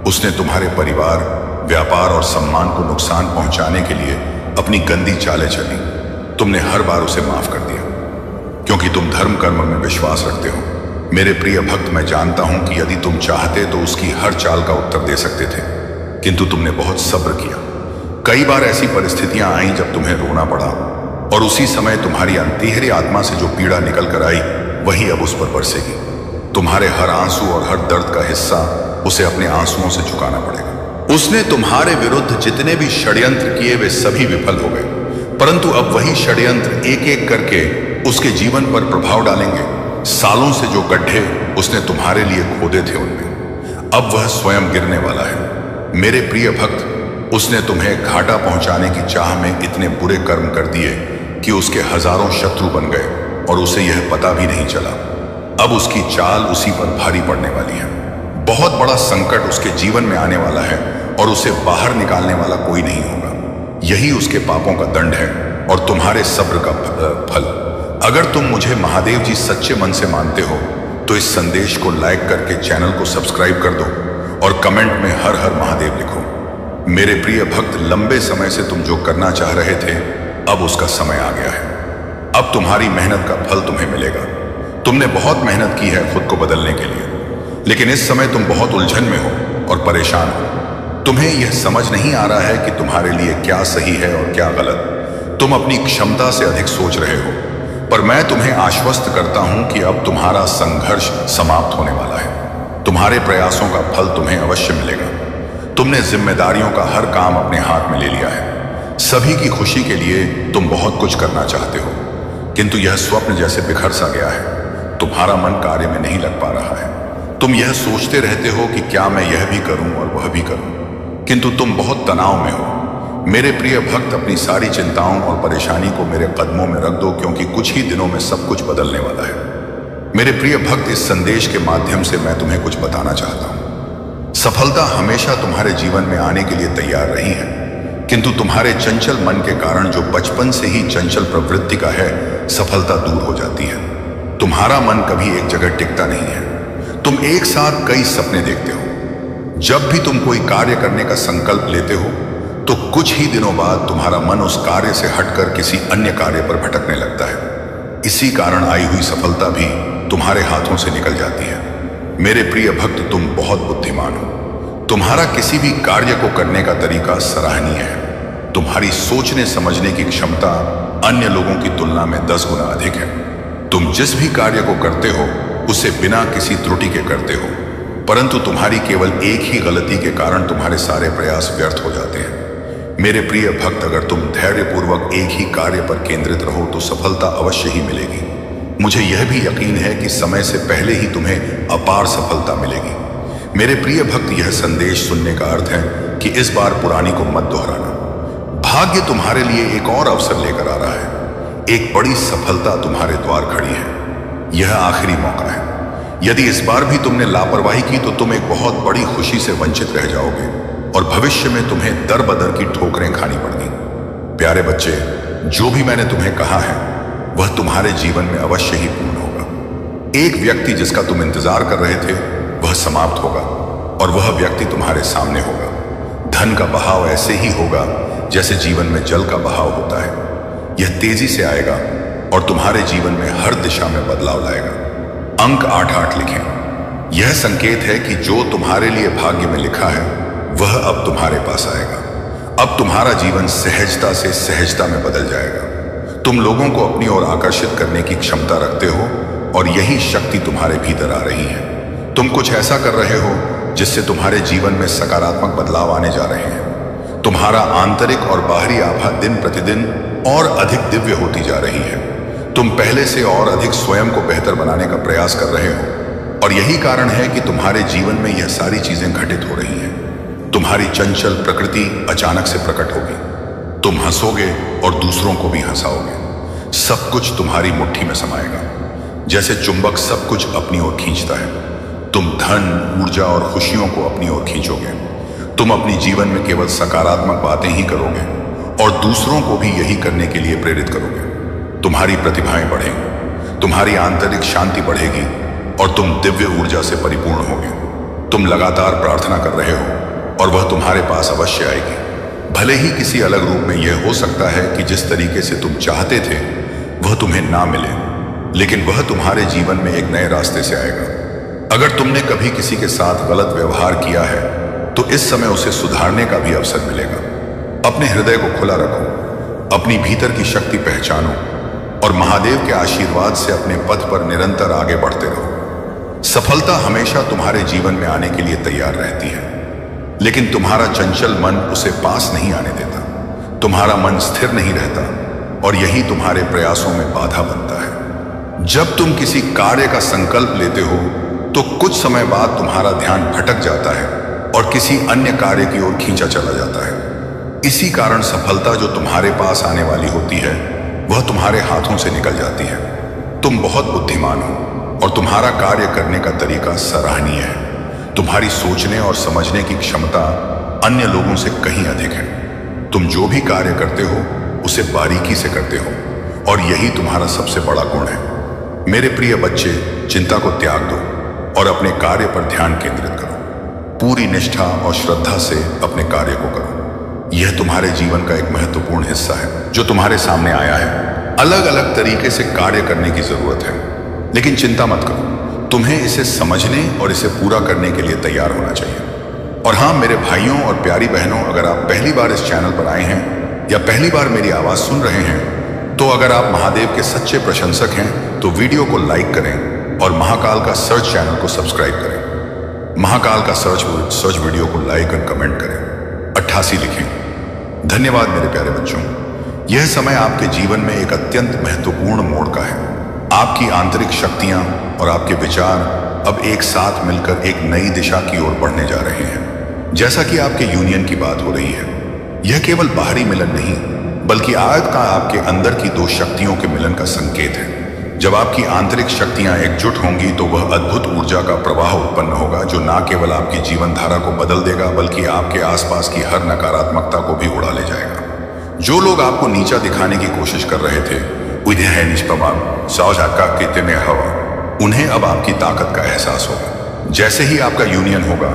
उसने तुम्हारे परिवार, व्यापार और सम्मान को नुकसान पहुंचाने के लिए अपनी गंदी चालें चली। तुमने हर बार उसे माफ कर दिया, क्योंकि तुम धर्म कर्म में विश्वास रखते हो। मेरे प्रिय भक्त, मैं जानता हूं कि यदि तुम चाहते तो उसकी हर चाल का उत्तर दे सकते थे, किंतु तुमने बहुत सब्र किया। कई बार ऐसी परिस्थितियां आईं जब तुम्हें रोना पड़ा, और उसी समय तुम्हारी अंतहीन आत्मा से जो पीड़ा निकल कर आई वही अब उस पर बरसेगी। तुम्हारे हर आंसू और हर दर्द का हिस्सा उसे अपने आंसुओं से चुकाना पड़ेगा। उसने तुम्हारे विरुद्ध जितने भी षड्यंत्र किए वे सभी विफल हो गए, परंतु अब वही षड्यंत्र एक एक करके उसके जीवन पर प्रभाव डालेंगे। सालों से जो गड्ढे उसने तुम्हारे लिए खोदे थे उनमें अब वह स्वयं गिरने वाला है। मेरे प्रिय भक्त, उसने तुम्हें घाटा पहुंचाने की चाह में इतने बुरे कर्म कर दिए कि उसके हजारों शत्रु बन गए और उसे यह पता भी नहीं चला। अब उसकी चाल उसी पर भारी पड़ने वाली है। बहुत बड़ा संकट उसके जीवन में आने वाला है और उसे बाहर निकालने वाला कोई नहीं होगा। यही उसके पापों का दंड है और तुम्हारे सब्र का फल। अगर तुम मुझे महादेव जी सच्चे मन से मानते हो तो इस संदेश को लाइक करके चैनल को सब्सक्राइब कर दो और कमेंट में हर हर महादेव लिखो। मेरे प्रिय भक्त, लंबे समय से तुम जो करना चाह रहे थे अब उसका समय आ गया है। अब तुम्हारी मेहनत का फल तुम्हें मिलेगा। तुमने बहुत मेहनत की है खुद को बदलने के लिए, लेकिन इस समय तुम बहुत उलझन में हो और परेशान हो। तुम्हें यह समझ नहीं आ रहा है कि तुम्हारे लिए क्या सही है और क्या गलत। तुम अपनी क्षमता से अधिक सोच रहे हो, पर मैं तुम्हें आश्वस्त करता हूं कि अब तुम्हारा संघर्ष समाप्त होने वाला है। तुम्हारे प्रयासों का फल तुम्हें अवश्य मिलेगा। तुमने जिम्मेदारियों का हर काम अपने हाथ में ले लिया है। सभी की खुशी के लिए तुम बहुत कुछ करना चाहते हो, किंतु यह स्वप्न जैसे बिखर सा गया है। तुम्हारा मन कार्य में नहीं लग पा रहा है। तुम यह सोचते रहते हो कि क्या मैं यह भी करूं और वह भी करूं, किंतु तुम बहुत तनाव में हो। मेरे प्रिय भक्त, अपनी सारी चिंताओं और परेशानी को मेरे कदमों में रख दो, क्योंकि कुछ ही दिनों में सब कुछ बदलने वाला है। मेरे प्रिय भक्त, इस संदेश के माध्यम से मैं तुम्हें कुछ बताना चाहता हूं। सफलता हमेशा तुम्हारे जीवन में आने के लिए तैयार रही है, किंतु तुम्हारे चंचल मन के कारण, जो बचपन से ही चंचल प्रवृत्ति का है, सफलता दूर हो जाती है। तुम्हारा मन कभी एक जगह टिकता नहीं है। तुम एक साथ कई सपने देखते हो। जब भी तुम कोई कार्य करने का संकल्प लेते हो तो कुछ ही दिनों बाद तुम्हारा मन उस कार्य से हटकर किसी अन्य कार्य पर भटकने लगता है। इसी कारण आई हुई सफलता भी तुम्हारे हाथों से निकल जाती है। मेरे प्रिय भक्त, तुम बहुत बुद्धिमान हो। तुम्हारा किसी भी कार्य को करने का तरीका सराहनीय है। तुम्हारी सोचने समझने की क्षमता अन्य लोगों की तुलना में 10 गुना अधिक है। तुम जिस भी कार्य को करते हो उसे बिना किसी त्रुटि के करते हो, परंतु तुम्हारी केवल एक ही गलती के कारण तुम्हारे सारे प्रयास व्यर्थ हो जाते हैं। मेरे प्रिय भक्त, अगर तुम धैर्यपूर्वक एक ही कार्य पर केंद्रित रहो तो सफलता अवश्य ही मिलेगी। मुझे यह भी यकीन है कि समय से पहले ही तुम्हें अपार सफलता मिलेगी। मेरे प्रिय भक्त, यह संदेश सुनने का अर्थ है कि इस बार पुरानी को मत दोहराना। भाग्य तुम्हारे लिए एक और अवसर लेकर आ रहा है। एक बड़ी सफलता तुम्हारे द्वार खड़ी है। यह आखिरी मौका है। यदि इस बार भी तुमने लापरवाही की तो तुम एक बहुत बड़ी खुशी से वंचित रह जाओगे और भविष्य में तुम्हें दर बदर की ठोकरें खानी पड़ेंगी। प्यारे बच्चे, जो भी मैंने तुम्हें कहा है वह तुम्हारे जीवन में अवश्य ही पूर्ण होगा। एक व्यक्ति जिसका तुम इंतजार कर रहे थे वह समाप्त होगा और वह व्यक्ति तुम्हारे सामने होगा। धन का बहाव ऐसे ही होगा जैसे जीवन में जल का बहाव होता है। यह तेजी से आएगा और तुम्हारे जीवन में हर दिशा में बदलाव लाएगा। अंक 8-8 लिखें। यह संकेत है कि जो तुम्हारे लिए भाग्य में लिखा है वह अब तुम्हारे पास आएगा। अब तुम्हारा जीवन सहजता से सहजता में बदल जाएगा। तुम लोगों को अपनी ओर आकर्षित करने की क्षमता रखते हो और यही शक्ति तुम्हारे भीतर आ रही है। तुम कुछ ऐसा कर रहे हो जिससे तुम्हारे जीवन में सकारात्मक बदलाव आने जा रहे हैं। तुम्हारा आंतरिक और बाहरी आभा दिन प्रतिदिन और अधिक दिव्य होती जा रही है। तुम पहले से और अधिक स्वयं को बेहतर बनाने का प्रयास कर रहे हो और यही कारण है कि तुम्हारे जीवन में यह सारी चीजें घटित हो रही हैं। तुम्हारी चंचल प्रकृति अचानक से प्रकट होगी। तुम हंसोगे और दूसरों को भी हंसाओगे। सब कुछ तुम्हारी मुट्ठी में समाएगा, जैसे चुंबक सब कुछ अपनी ओर खींचता है। तुम धन, ऊर्जा और खुशियों को अपनी ओर खींचोगे। तुम अपनी जीवन में केवल सकारात्मक बातें ही करोगे और दूसरों को भी यही करने के लिए प्रेरित करोगे। तुम्हारी प्रतिभाएं बढ़ेंगी, तुम्हारी आंतरिक शांति बढ़ेगी और तुम दिव्य ऊर्जा से परिपूर्ण होगे। तुम लगातार प्रार्थना कर रहे हो और वह तुम्हारे पास अवश्य आएगी। भले ही किसी अलग रूप में। यह हो सकता है कि जिस तरीके से तुम चाहते थे वह तुम्हें ना मिले, लेकिन वह तुम्हारे जीवन में एक नए रास्ते से आएगा। अगर तुमने कभी किसी के साथ गलत व्यवहार किया है तो इस समय उसे सुधारने का भी अवसर मिलेगा। अपने हृदय को खुला रखो, अपनी भीतर की शक्ति पहचानो और महादेव के आशीर्वाद से अपने पथ पर निरंतर आगे बढ़ते रहो। सफलता हमेशा तुम्हारे जीवन में आने के लिए तैयार रहती है, लेकिन तुम्हारा चंचल मन उसे पास नहीं आने देता। तुम्हारा मन स्थिर नहीं रहता और यही तुम्हारे प्रयासों में बाधा बनता है। जब तुम किसी कार्य का संकल्प लेते हो तो कुछ समय बाद तुम्हारा ध्यान भटक जाता है और किसी अन्य कार्य की ओर खींचा चला जाता है। इसी कारण सफलता जो तुम्हारे पास आने वाली होती है वह तुम्हारे हाथों से निकल जाती है। तुम बहुत बुद्धिमान हो और तुम्हारा कार्य करने का तरीका सराहनीय है। तुम्हारी सोचने और समझने की क्षमता अन्य लोगों से कहीं अधिक है। तुम जो भी कार्य करते हो उसे बारीकी से करते हो और यही तुम्हारा सबसे बड़ा गुण है। मेरे प्रिय बच्चे, चिंता को त्याग दो और अपने कार्य पर ध्यान केंद्रित करो। पूरी निष्ठा और श्रद्धा से अपने कार्य को करो। यह तुम्हारे जीवन का एक महत्वपूर्ण हिस्सा है जो तुम्हारे सामने आया है। अलग अलग तरीके से कार्य करने की जरूरत है, लेकिन चिंता मत करो, तुम्हें इसे समझने और इसे पूरा करने के लिए तैयार होना चाहिए। और हाँ मेरे भाइयों और प्यारी बहनों, अगर आप पहली बार इस चैनल पर आए हैं या पहली बार मेरी आवाज सुन रहे हैं, तो अगर आप महादेव के सच्चे प्रशंसक हैं तो वीडियो को लाइक करें और महाकाल का सर्च चैनल को सब्सक्राइब करें। महाकाल का सर्च वीडियो को लाइक और कमेंट करें, 88 लिखें। धन्यवाद मेरे प्यारे बच्चों। यह समय आपके जीवन में एक अत्यंत महत्वपूर्ण मोड़ का है। आपकी आंतरिक शक्तियां और आपके विचार अब एक साथ मिलकर एक नई दिशा की ओर बढ़ने जा रहे हैं। जैसा कि आपके यूनियन की बात हो रही है, यह केवल बाहरी मिलन नहीं बल्कि आज का आपके अंदर की दो शक्तियों के मिलन का संकेत है। जब आपकी आंतरिक शक्तियां एकजुट होंगी तो वह अद्भुत ऊर्जा का प्रवाह उत्पन्न होगा जो न केवल आपकी जीवन धारा को बदल देगा बल्कि आपके आसपास की हर नकारात्मकता को भी उड़ा ले जाएगा। जो लोग आपको नीचा दिखाने की कोशिश कर रहे थे, उन्हें अब आपकी ताकत का एहसास होगा। जैसे ही आपका यूनियन होगा,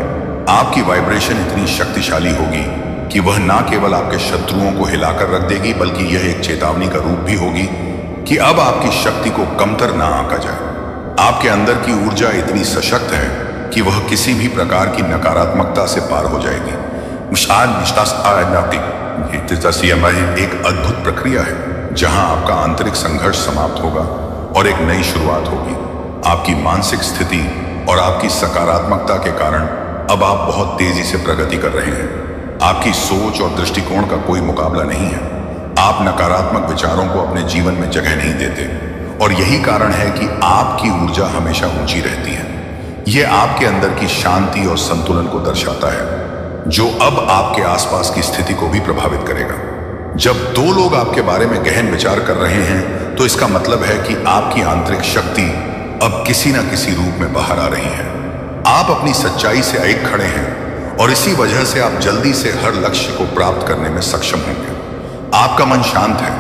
आपकी वाइब्रेशन इतनी शक्तिशाली होगी कि वह न केवल आपके शत्रुओं को हिलाकर रख देगी बल्कि यह एक चेतावनी का रूप भी होगी कि अब आपकी शक्ति को कमतर ना आंका जाए। आपके अंदर की ऊर्जा इतनी सशक्त है कि वह किसी भी प्रकार की नकारात्मकता से पार हो जाएगी। एक अद्भुत प्रक्रिया है जहां आपका आंतरिक संघर्ष समाप्त होगा और एक नई शुरुआत होगी। आपकी मानसिक स्थिति और आपकी सकारात्मकता के कारण अब आप बहुत तेजी से प्रगति कर रहे हैं। आपकी सोच और दृष्टिकोण का कोई मुकाबला नहीं है। आप नकारात्मक विचारों को अपने जीवन में जगह नहीं देते और यही कारण है कि आपकी ऊर्जा हमेशा ऊंची रहती है। यह आपके अंदर की शांति और संतुलन को दर्शाता है जो अब आपके आसपास की स्थिति को भी प्रभावित करेगा। जब दो लोग आपके बारे में गहन विचार कर रहे हैं तो इसका मतलब है कि आपकी आंतरिक शक्ति अब किसी न किसी रूप में बाहर आ रही है। आप अपनी सच्चाई से एक खड़े हैं और इसी वजह से आप जल्दी से हर लक्ष्य को प्राप्त करने में सक्षम होंगे। आपका मन शांत है।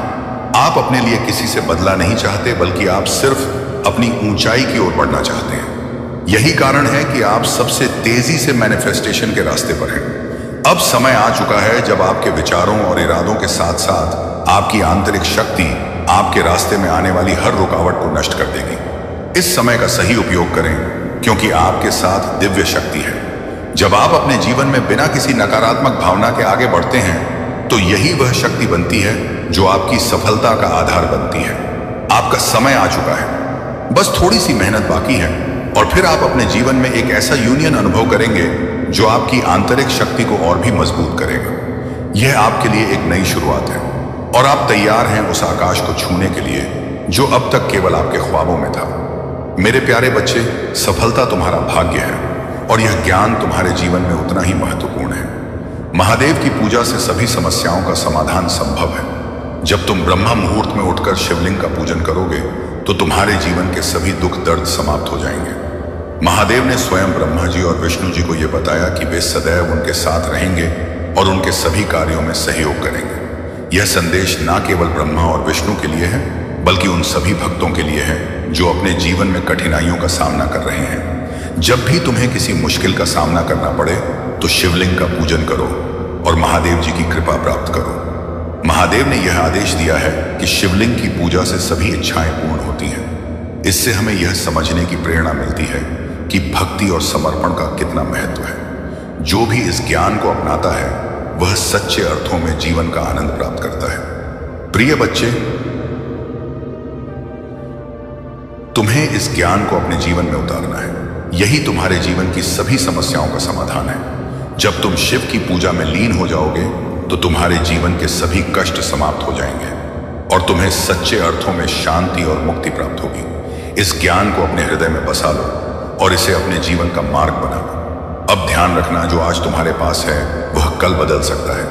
आप अपने लिए किसी से बदला नहीं चाहते बल्कि आप सिर्फ अपनी ऊंचाई की ओर बढ़ना चाहते हैं। यही कारण है कि आप सबसे तेजी से मैनिफेस्टेशन के रास्ते पर हैं। अब समय आ चुका है जब आपके विचारों और इरादों के साथ साथ आपकी आंतरिक शक्ति आपके रास्ते में आने वाली हर रुकावट को नष्ट कर देगी। इस समय का सही उपयोग करें क्योंकि आपके साथ दिव्य शक्ति है। जब आप अपने जीवन में बिना किसी नकारात्मक भावना के आगे बढ़ते हैं तो यही वह शक्ति बनती है जो आपकी सफलता का आधार बनती है। आपका समय आ चुका है, बस थोड़ी सी मेहनत बाकी है और फिर आप अपने जीवन में एक ऐसा यूनियन अनुभव करेंगे जो आपकी आंतरिक शक्ति को और भी मजबूत करेगा। यह आपके लिए एक नई शुरुआत है और आप तैयार हैं उस आकाश को छूने के लिए जो अब तक केवल आपके ख्वाबों में था। मेरे प्यारे बच्चे, सफलता तुम्हारा भाग्य है और यह ज्ञान तुम्हारे जीवन में उतना ही महत्वपूर्ण है। महादेव की पूजा से सभी समस्याओं का समाधान संभव है। जब तुम ब्रह्मा मुहूर्त में उठकर शिवलिंग का पूजन करोगे तो तुम्हारे जीवन के सभी दुख दर्द समाप्त हो जाएंगे। महादेव ने स्वयं ब्रह्मा जी और विष्णु जी को यह बताया कि वे सदैव उनके साथ रहेंगे और उनके सभी कार्यों में सहयोग करेंगे। यह संदेश न केवल ब्रह्मा और विष्णु के लिए है बल्कि उन सभी भक्तों के लिए है जो अपने जीवन में कठिनाइयों का सामना कर रहे हैं। जब भी तुम्हें किसी मुश्किल का सामना करना पड़े तो शिवलिंग का पूजन करो और महादेव जी की कृपा प्राप्त करो। महादेव ने यह आदेश दिया है कि शिवलिंग की पूजा से सभी इच्छाएं पूर्ण होती हैं। इससे हमें यह समझने की प्रेरणा मिलती है कि भक्ति और समर्पण का कितना महत्व है। जो भी इस ज्ञान को अपनाता है वह सच्चे अर्थों में जीवन का आनंद प्राप्त करता है। प्रिय बच्चे, तुम्हें इस ज्ञान को अपने जीवन में उतारना है। यही तुम्हारे जीवन की सभी समस्याओं का समाधान है। जब तुम शिव की पूजा में लीन हो जाओगे तो तुम्हारे जीवन के सभी कष्ट समाप्त हो जाएंगे और तुम्हें सच्चे अर्थों में शांति और मुक्ति प्राप्त होगी। इस ज्ञान को अपने हृदय में बसा लो और इसे अपने जीवन का मार्ग बना लो। अब ध्यान रखना, जो आज तुम्हारे पास है वह कल बदल सकता है।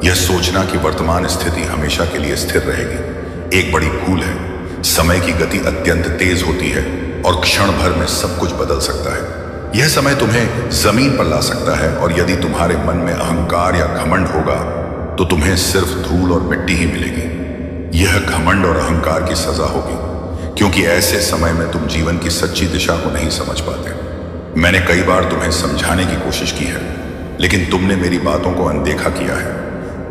यह सोचना कि वर्तमान स्थिति हमेशा के लिए स्थिर रहेगी एक बड़ी भूल है। समय की गति अत्यंत तेज होती है और क्षण भर में सब कुछ बदल सकता है। यह समय तुम्हें जमीन पर ला सकता है और यदि तुम्हारे मन में अहंकार या घमंड होगा तो तुम्हें सिर्फ धूल और मिट्टी ही मिलेगी। यह घमंड और अहंकार की सजा होगी क्योंकि ऐसे समय में तुम जीवन की सच्ची दिशा को नहीं समझ पाते। मैंने कई बार तुम्हें समझाने की कोशिश की है लेकिन तुमने मेरी बातों को अनदेखा किया है।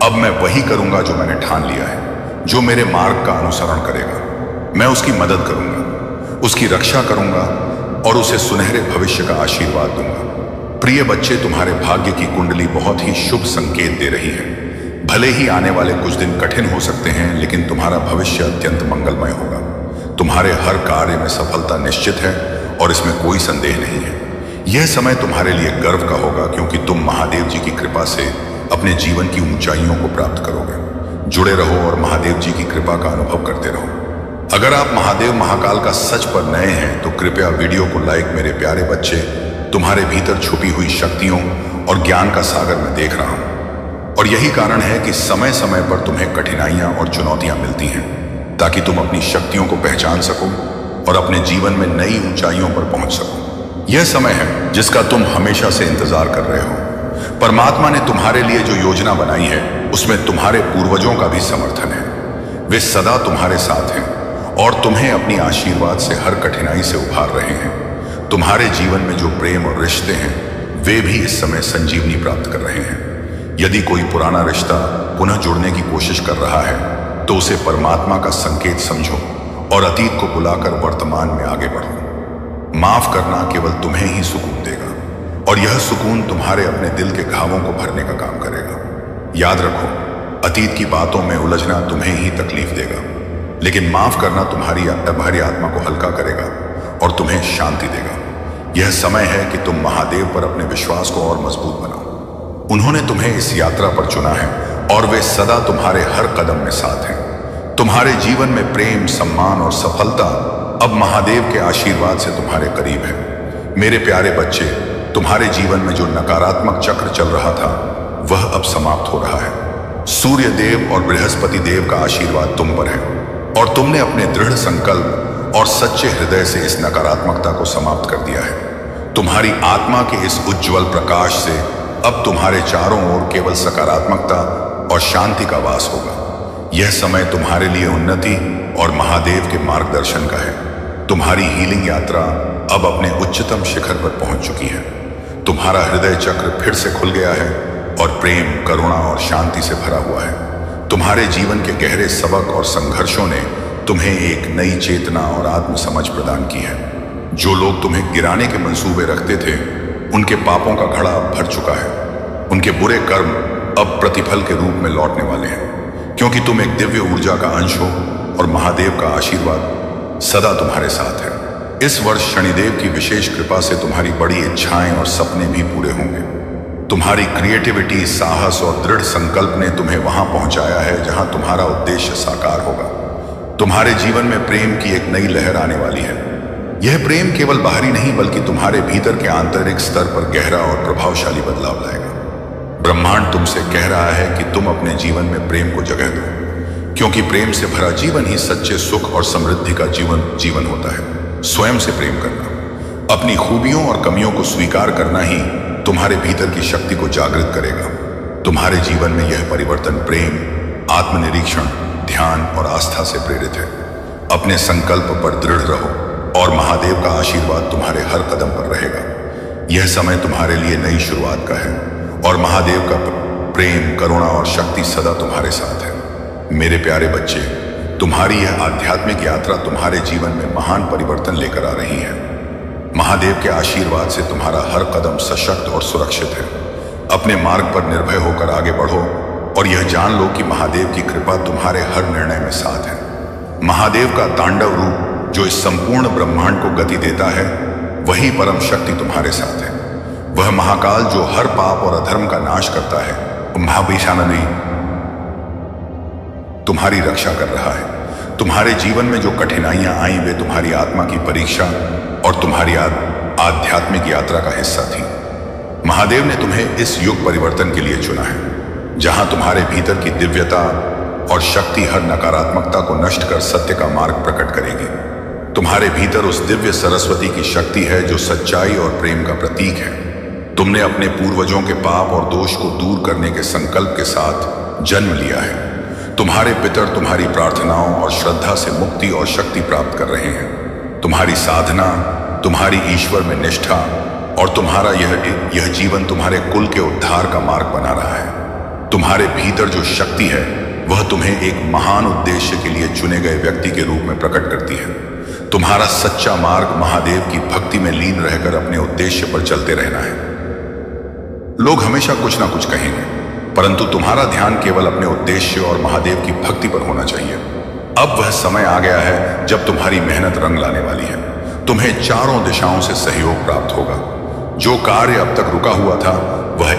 अब मैं वही करूंगा जो मैंने ठान लिया है। जो मेरे मार्ग का अनुसरण करेगा मैं उसकी मदद करूंगा, उसकी रक्षा करूंगा और उसे सुनहरे भविष्य का आशीर्वाद दूंगा। प्रिय बच्चे, तुम्हारे भाग्य की कुंडली बहुत ही शुभ संकेत दे रही है। भले ही आने वाले कुछ दिन कठिन हो सकते हैं लेकिन तुम्हारा भविष्य अत्यंत मंगलमय होगा। तुम्हारे हर कार्य में सफलता निश्चित है और इसमें कोई संदेह नहीं है। यह समय तुम्हारे लिए गर्व का होगा क्योंकि तुम महादेव जी की कृपा से अपने जीवन की ऊंचाइयों को प्राप्त करोगे। जुड़े रहो और महादेव जी की कृपा का अनुभव करते रहो। अगर आप महादेव महाकाल का सच पर नए हैं तो कृपया वीडियो को लाइक। मेरे प्यारे बच्चे, तुम्हारे भीतर छुपी हुई शक्तियों और ज्ञान का सागर मैं देख रहा हूं और यही कारण है कि समय समय पर तुम्हें कठिनाइयां और चुनौतियां मिलती हैं ताकि तुम अपनी शक्तियों को पहचान सको और अपने जीवन में नई ऊंचाइयों पर पहुंच सको। यह समय है जिसका तुम हमेशा से इंतजार कर रहे हो। परमात्मा ने तुम्हारे लिए जो योजना बनाई है उसमें तुम्हारे पूर्वजों का भी समर्थन है। वे सदा तुम्हारे साथ हैं और तुम्हें अपनी आशीर्वाद से हर कठिनाई से उभार रहे हैं। तुम्हारे जीवन में जो प्रेम और रिश्ते हैं वे भी इस समय संजीवनी प्राप्त कर रहे हैं। यदि कोई पुराना रिश्ता पुनः जुड़ने की कोशिश कर रहा है तो उसे परमात्मा का संकेत समझो और अतीत को बुलाकर वर्तमान में आगे बढ़ो। माफ करना केवल तुम्हें ही सुकून देगा और यह सुकून तुम्हारे अपने दिल के घावों को भरने का काम करेगा। याद रखो, अतीत की बातों में उलझना तुम्हें ही तकलीफ देगा, लेकिन माफ करना तुम्हारी आत्मा को हल्का करेगा और तुम्हें शांति देगा। यह समय है कि तुम महादेव पर अपने विश्वास को और मजबूत बनाओ। उन्होंने तुम्हें इस यात्रा पर चुना है और वे सदा तुम्हारे हर कदम में साथ हैं। तुम्हारे जीवन में प्रेम, सम्मान और सफलता अब महादेव के आशीर्वाद से तुम्हारे करीब है। मेरे प्यारे बच्चे, तुम्हारे जीवन में जो नकारात्मक चक्र चल रहा था वह अब समाप्त हो रहा है। सूर्य देव और बृहस्पति देव का आशीर्वाद तुम पर है और तुमने अपने दृढ़ संकल्प और सच्चे हृदय से इस नकारात्मकता को समाप्त कर दिया है। तुम्हारी आत्मा के इस उज्जवल प्रकाश से अब तुम्हारे चारों ओर केवल सकारात्मकता और शांति का वास होगा। यह समय तुम्हारे लिए उन्नति और महादेव के मार्गदर्शन का है। तुम्हारी हीलिंग यात्रा अब अपने उच्चतम शिखर पर पहुंच चुकी है। तुम्हारा हृदय चक्र फिर से खुल गया है और प्रेम, करुणा और शांति से भरा हुआ है। तुम्हारे जीवन के गहरे सबक और संघर्षों ने तुम्हें एक नई चेतना और आत्म समझ प्रदान की है। जो लोग तुम्हें गिराने के मंसूबे रखते थे उनके पापों का घड़ा अब भर चुका है। उनके बुरे कर्म अब प्रतिफल के रूप में लौटने वाले हैं, क्योंकि तुम एक दिव्य ऊर्जा का अंश हो और महादेव का आशीर्वाद सदा तुम्हारे साथ है। इस वर्ष शनिदेव की विशेष कृपा से तुम्हारी बड़ी इच्छाएं और सपने भी पूरे होंगे। तुम्हारी क्रिएटिविटी, साहस और दृढ़ संकल्प ने तुम्हें वहां पहुंचाया है जहां तुम्हारा उद्देश्य साकार होगा। तुम्हारे जीवन में प्रेम की एक नई लहर आने वाली है। यह प्रेम केवल बाहरी नहीं बल्कि तुम्हारे भीतर के आंतरिक स्तर पर गहरा और प्रभावशाली बदलाव लाएगा। ब्रह्मांड तुमसे कह रहा है कि तुम अपने जीवन में प्रेम को जगह दो, क्योंकि प्रेम से भरा जीवन ही सच्चे सुख और समृद्धि का जीवन होता है। स्वयं से प्रेम करना, अपनी खूबियों और कमियों को स्वीकार करना ही तुम्हारे भीतर की शक्ति को जागृत करेगा। तुम्हारे जीवन में यह परिवर्तन प्रेम, आत्मनिरीक्षण, ध्यान और आस्था से प्रेरित है। अपने संकल्प पर दृढ़ रहो और महादेव का आशीर्वाद तुम्हारे हर कदम पर रहेगा। यह समय तुम्हारे लिए नई शुरुआत का है और महादेव का प्रेम, करुणा और शक्ति सदा तुम्हारे साथ है। मेरे प्यारे बच्चे, तुम्हारी यह आध्यात्मिक यात्रा तुम्हारे जीवन में महान परिवर्तन लेकर आ रही है। महादेव के आशीर्वाद से तुम्हारा हर कदम सशक्त और सुरक्षित है। अपने मार्ग पर निर्भय होकर आगे बढ़ो और यह जान लो कि महादेव की कृपा तुम्हारे हर निर्णय में साथ है। महादेव का तांडव रूप जो इस संपूर्ण ब्रह्मांड को गति देता है, वही परम शक्ति तुम्हारे साथ है। वह महाकाल जो हर पाप और अधर्म का नाश करता है, महाविशाननी तुम्हारी रक्षा कर रहा है। तुम्हारे जीवन में जो कठिनाइयां आई वे तुम्हारी आत्मा की परीक्षा और तुम्हारी आध्यात्मिक यात्रा का हिस्सा थी। महादेव ने तुम्हें इस युग परिवर्तन के लिए चुना है, जहां तुम्हारे भीतर की दिव्यता और शक्ति हर नकारात्मकता को नष्ट कर सत्य का मार्ग प्रकट करेगी। तुम्हारे भीतर उस दिव्य सरस्वती की शक्ति है जो सच्चाई और प्रेम का प्रतीक है। तुमने अपने पूर्वजों के पाप और दोष को दूर करने के संकल्प के साथ जन्म लिया है। तुम्हारे पितर तुम्हारी प्रार्थनाओं और श्रद्धा से मुक्ति और शक्ति प्राप्त कर रहे हैं। तुम्हारी साधना, तुम्हारी ईश्वर में निष्ठा और तुम्हारा यह जीवन तुम्हारे कुल के उद्धार का मार्ग बना रहा है। तुम्हारे भीतर जो शक्ति है वह तुम्हें एक महान उद्देश्य के लिए चुने गए व्यक्ति के रूप में प्रकट करती है। तुम्हारा सच्चा मार्ग महादेव की भक्ति में लीन रहकर अपने उद्देश्य पर चलते रहना है। लोग हमेशा कुछ ना कुछ कहेंगे, परंतु तुम्हारा ध्यान केवल अपने उद्देश्य और महादेव की भक्ति पर होना चाहिए। अब वह समय आ गया है जब तुम्हारी मेहनत रंग लाने वाली है। तुम्हें चारों दिशाओं से सहयोग प्राप्त होगा। जो कार्य अब तक रुका हुआ था वह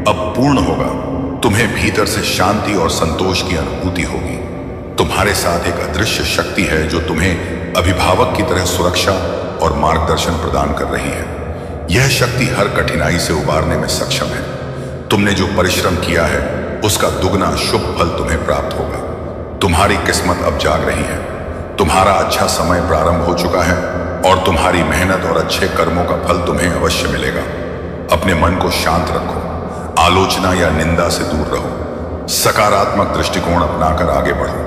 अब पूर्ण होगा। तुम्हें भीतर से शांति और संतोष की अनुभूति होगी। तुम्हारे साथ एक अदृश्य शक्ति है जो तुम्हें अभिभावक की तरह सुरक्षा और मार्गदर्शन प्रदान कर रही है। यह शक्ति हर कठिनाई से उबारने में सक्षम है। तुमने जो परिश्रम किया है उसका दुगना शुभ फल तुम्हें प्राप्त होगा। तुम्हारी किस्मत अब जाग रही है। तुम्हारा अच्छा समय प्रारंभ हो चुका है और तुम्हारी मेहनत और अच्छे कर्मों का फल तुम्हें अवश्य मिलेगा। अपने मन को शांत रखो, आलोचना या निंदा से दूर रहो, सकारात्मक दृष्टिकोण अपनाकर आगे बढ़ो,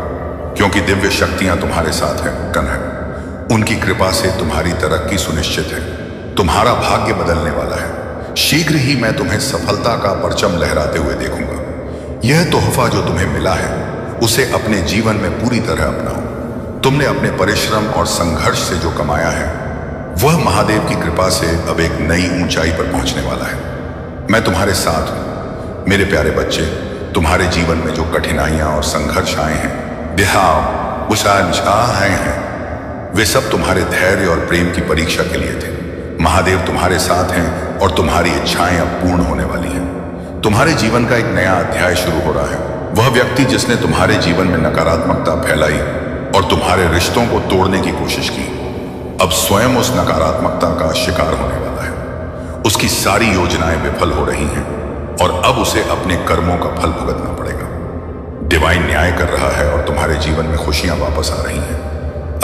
क्योंकि दिव्य शक्तियां तुम्हारे साथ हैं। उनकी कृपा से तुम्हारी तरक्की सुनिश्चित है। तुम्हारा भाग्य बदलने वाला है। शीघ्र ही मैं तुम्हें सफलता का परचम लहराते हुए देखूंगा। यह तोहफा जो तुम्हें मिला है उसे अपने जीवन में पूरी तरह अपनाओ। तुमने अपने परिश्रम और संघर्ष से जो कमाया है वह महादेव की कृपा से अब एक नई ऊंचाई पर पहुंचने वाला है। मैं तुम्हारे साथ हूं। मेरे प्यारे बच्चे, तुम्हारे जीवन में जो कठिनाइयां और संघर्ष आए हैं, बिहाव आए हैं, वे सब तुम्हारे धैर्य और प्रेम की परीक्षा के लिए थे। महादेव तुम्हारे साथ हैं और तुम्हारी इच्छाएं अब पूर्ण होने वाली हैं। तुम्हारे जीवन का एक नया अध्याय शुरू हो रहा है। वह व्यक्ति जिसने तुम्हारे जीवन में नकारात्मकता फैलाई और तुम्हारे रिश्तों को तोड़ने की कोशिश की, अब स्वयं उस नकारात्मकता का शिकार होने वाला है। उसकी सारी योजनाएं विफल हो रही हैं और अब उसे अपने कर्मों का फल भुगतना पड़ेगा। डिवाइन न्याय कर रहा है और तुम्हारे जीवन में खुशियां वापस आ रही हैं।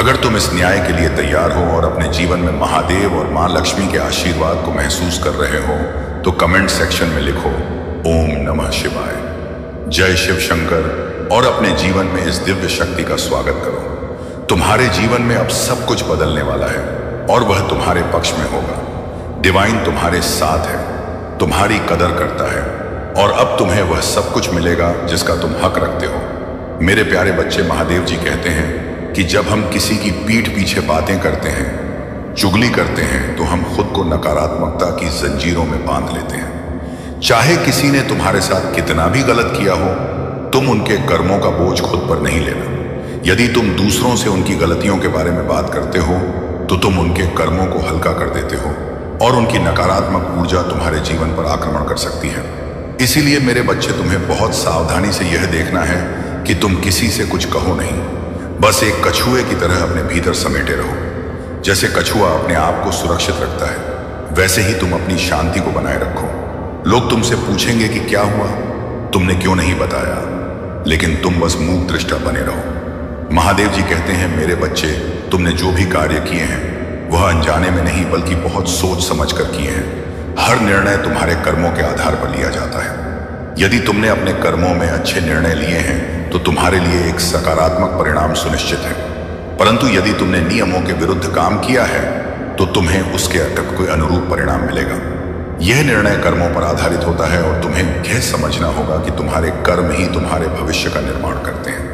अगर तुम इस न्याय के लिए तैयार हो और अपने जीवन में महादेव और मां लक्ष्मी के आशीर्वाद को महसूस कर रहे हो तो कमेंट सेक्शन में लिखो ओम नमः शिवाय, जय शिव शंकर, और अपने जीवन में इस दिव्य शक्ति का स्वागत करो। तुम्हारे जीवन में अब सब कुछ बदलने वाला है और वह तुम्हारे पक्ष में होगा। डिवाइन तुम्हारे साथ है, तुम्हारी कदर करता है और अब तुम्हें वह सब कुछ मिलेगा जिसका तुम हक रखते हो। मेरे प्यारे बच्चे, महादेव जी कहते हैं कि जब हम किसी की पीठ पीछे बातें करते हैं, चुगली करते हैं, तो हम खुद को नकारात्मकता की जंजीरों में बांध लेते हैं। चाहे किसी ने तुम्हारे साथ कितना भी गलत किया हो, तुम उनके कर्मों का बोझ खुद पर नहीं लेना। यदि तुम दूसरों से उनकी गलतियों के बारे में बात करते हो तो तुम उनके कर्मों को हल्का कर देते हो और उनकी नकारात्मक ऊर्जा तुम्हारे जीवन पर आक्रमण कर सकती है। इसीलिए मेरे बच्चे, तुम्हें बहुत सावधानी से यह देखना है कि तुम किसी से कुछ कहो नहीं। बस एक कछुए की तरह अपने भीतर समेटे रहो। जैसे कछुआ अपने आप को सुरक्षित रखता है, वैसे ही तुम अपनी शांति को बनाए रखो। लोग तुमसे पूछेंगे कि क्या हुआ, तुमने क्यों नहीं बताया, लेकिन तुम बस मूक दृष्टा बने रहो। महादेव जी कहते हैं, मेरे बच्चे, तुमने जो भी कार्य किए हैं वह अनजाने में नहीं बल्कि बहुत सोच समझ कर किए हैं। हर निर्णय तुम्हारे कर्मों के आधार पर लिया जाता है। यदि तुमने अपने कर्मों में अच्छे निर्णय लिए हैं तो तुम्हारे लिए एक सकारात्मक परिणाम सुनिश्चित है, परंतु यदि तुमने नियमों के विरुद्ध काम किया है तो तुम्हें उसके कोई अनुरूप परिणाम मिलेगा। यह निर्णय कर्मों पर आधारित होता है और तुम्हें यह समझना होगा कि तुम्हारे कर्म ही तुम्हारे भविष्य का निर्माण करते हैं।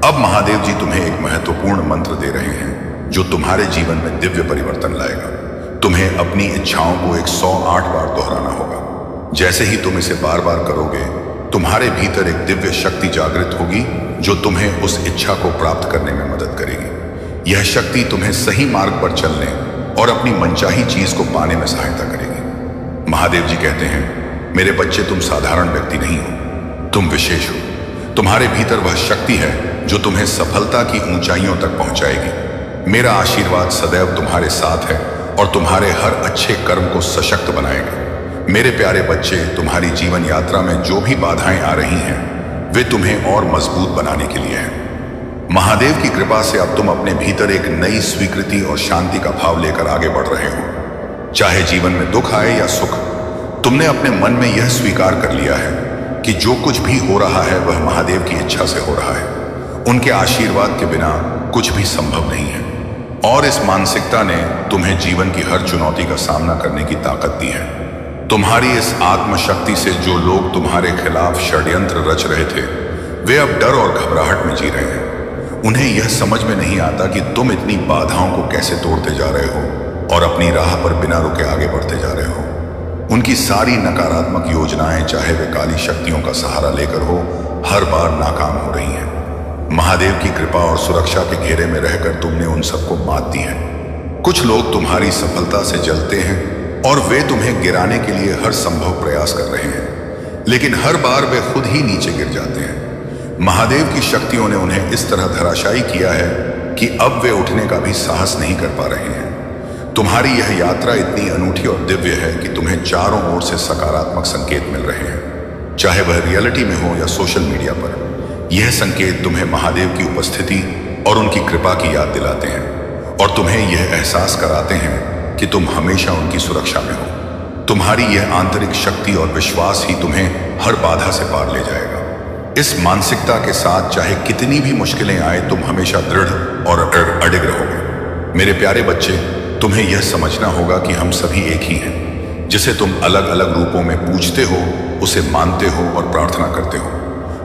अब महादेव जी तुम्हें एक महत्वपूर्ण मंत्र दे रहे हैं जो तुम्हारे जीवन में दिव्य परिवर्तन लाएगा। तुम्हें अपनी इच्छाओं को 108 बार दोहराना होगा। जैसे ही तुम इसे बार बार करोगे, तुम्हारे भीतर एक दिव्य शक्ति जागृत होगी जो तुम्हें उस इच्छा को प्राप्त करने में मदद करेगी। यह शक्ति तुम्हें सही मार्ग पर चलने और अपनी मनचाही चीज को पाने में सहायता करेगी। महादेव जी कहते हैं, मेरे बच्चे, तुम साधारण व्यक्ति नहीं हो, तुम विशेष हो। तुम्हारे भीतर वह शक्ति है जो तुम्हें सफलता की ऊंचाइयों तक पहुंचाएगी। मेरा आशीर्वाद सदैव तुम्हारे साथ है और तुम्हारे हर अच्छे कर्म को सशक्त बनाएगा। मेरे प्यारे बच्चे, तुम्हारी जीवन यात्रा में जो भी बाधाएं आ रही हैं वे तुम्हें और मजबूत बनाने के लिए हैं। महादेव की कृपा से अब तुम अपने भीतर एक नई स्वीकृति और शांति का भाव लेकर आगे बढ़ रहे हो। चाहे जीवन में दुख आए या सुख, तुमने अपने मन में यह स्वीकार कर लिया है कि जो कुछ भी हो रहा है वह महादेव की इच्छा से हो रहा है। उनके आशीर्वाद के बिना कुछ भी संभव नहीं है और इस मानसिकता ने तुम्हें जीवन की हर चुनौती का सामना करने की ताकत दी है। तुम्हारी इस आत्मशक्ति से जो लोग तुम्हारे खिलाफ षड्यंत्र रच रहे थे वे अब डर और घबराहट में जी रहे हैं। उन्हें यह समझ में नहीं आता कि तुम इतनी बाधाओं को कैसे तोड़ते जा रहे हो और अपनी राह पर बिना रुके आगे बढ़ते जा रहे हो। उनकी सारी नकारात्मक योजनाएं, चाहे वे काली शक्तियों का सहारा लेकर हो, हर बार नाकाम हो रही हैं। महादेव की कृपा और सुरक्षा के घेरे में रहकर तुमने उन सबको मात दी है। कुछ लोग तुम्हारी सफलता से जलते हैं और वे तुम्हें गिराने के लिए हर संभव प्रयास कर रहे हैं, लेकिन हर बार वे खुद ही नीचे गिर जाते हैं। महादेव की शक्तियों ने उन्हें इस तरह धराशायी किया है कि अब वे उठने का भी साहस नहीं कर पा रहे हैं। तुम्हारी यह यात्रा इतनी अनूठी और दिव्य है कि तुम्हें चारों ओर से सकारात्मक संकेत मिल रहे हैं, चाहे वह रियलिटी में हो या सोशल मीडिया पर। यह संकेत तुम्हें महादेव की उपस्थिति और उनकी कृपा की याद दिलाते हैं और तुम्हें यह एहसास कराते हैं कि तुम हमेशा उनकी सुरक्षा में हो। तुम्हारी यह आंतरिक शक्ति और विश्वास ही तुम्हें हर बाधा से पार ले जाएगा। इस मानसिकता के साथ चाहे कितनी भी मुश्किलें आए, तुम हमेशा दृढ़ और अडिग रहोगे। मेरे प्यारे बच्चे, तुम्हें यह समझना होगा कि हम सभी एक ही हैं। जिसे तुम अलग अलग रूपों में पूजते हो, उसे मानते हो और प्रार्थना करते हो।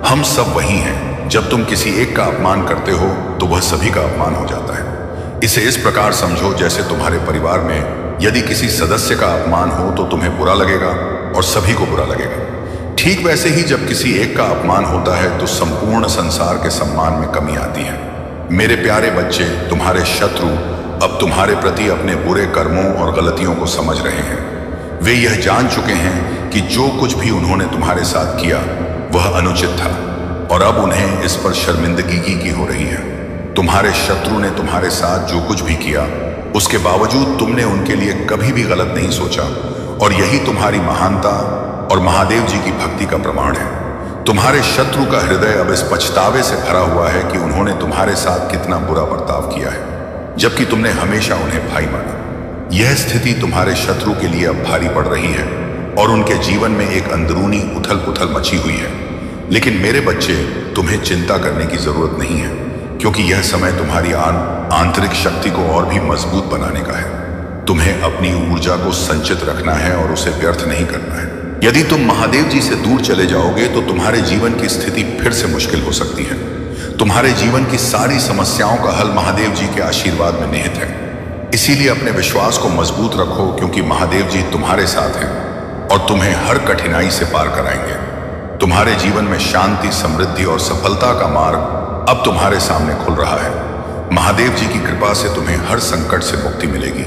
हम सब वही हैं। जब तुम किसी एक का अपमान करते हो तो वह सभी का अपमान हो जाता है। इसे इस प्रकार समझो जैसे तुम्हारे परिवार में यदि किसी सदस्य का अपमान हो तो तुम्हें बुरा लगेगा और सभी को बुरा लगेगा। ठीक वैसे ही जब किसी एक का अपमान होता है तो संपूर्ण संसार के सम्मान में कमी आती है। मेरे प्यारे बच्चे, तुम्हारे शत्रु अब तुम्हारे प्रति अपने बुरे कर्मों और गलतियों को समझ रहे हैं। वे यह जान चुके हैं कि जो कुछ भी उन्होंने तुम्हारे साथ किया वह अनुचित था और अब उन्हें इस पर शर्मिंदगी की हो रही है। तुम्हारे शत्रु ने तुम्हारे साथ जो कुछ भी किया, उसके बावजूद तुमने उनके लिए कभी भी गलत नहीं सोचा और यही तुम्हारी महानता और महादेव जी की भक्ति का प्रमाण है। तुम्हारे शत्रु का हृदय अब इस पछतावे से भरा हुआ है कि उन्होंने तुम्हारे साथ कितना बुरा बर्ताव किया है, जबकि तुमने हमेशा उन्हें भाई माना। यह स्थिति तुम्हारे शत्रु के लिए अब भारी पड़ रही है और उनके जीवन में एक अंदरूनी उथल पुथल मची हुई है। लेकिन मेरे बच्चे, तुम्हें चिंता करने की जरूरत नहीं है, क्योंकि यह समय तुम्हारी आंतरिक शक्ति को और भी मजबूत बनाने का है। तुम्हें अपनी ऊर्जा को संचित रखना है और उसे व्यर्थ नहीं करना है। यदि तुम महादेव जी से दूर चले जाओगे तो तुम्हारे जीवन की स्थिति फिर से मुश्किल हो सकती है। तुम्हारे जीवन की सारी समस्याओं का हल महादेव जी के आशीर्वाद में निहित है। इसीलिए अपने विश्वास को मजबूत रखो, क्योंकि महादेव जी तुम्हारे साथ हैं और तुम्हें हर कठिनाई से पार कराएंगे। तुम्हारे जीवन में शांति, समृद्धि और सफलता का मार्ग अब तुम्हारे सामने खुल रहा है। महादेव जी की कृपा से तुम्हें हर संकट से मुक्ति मिलेगी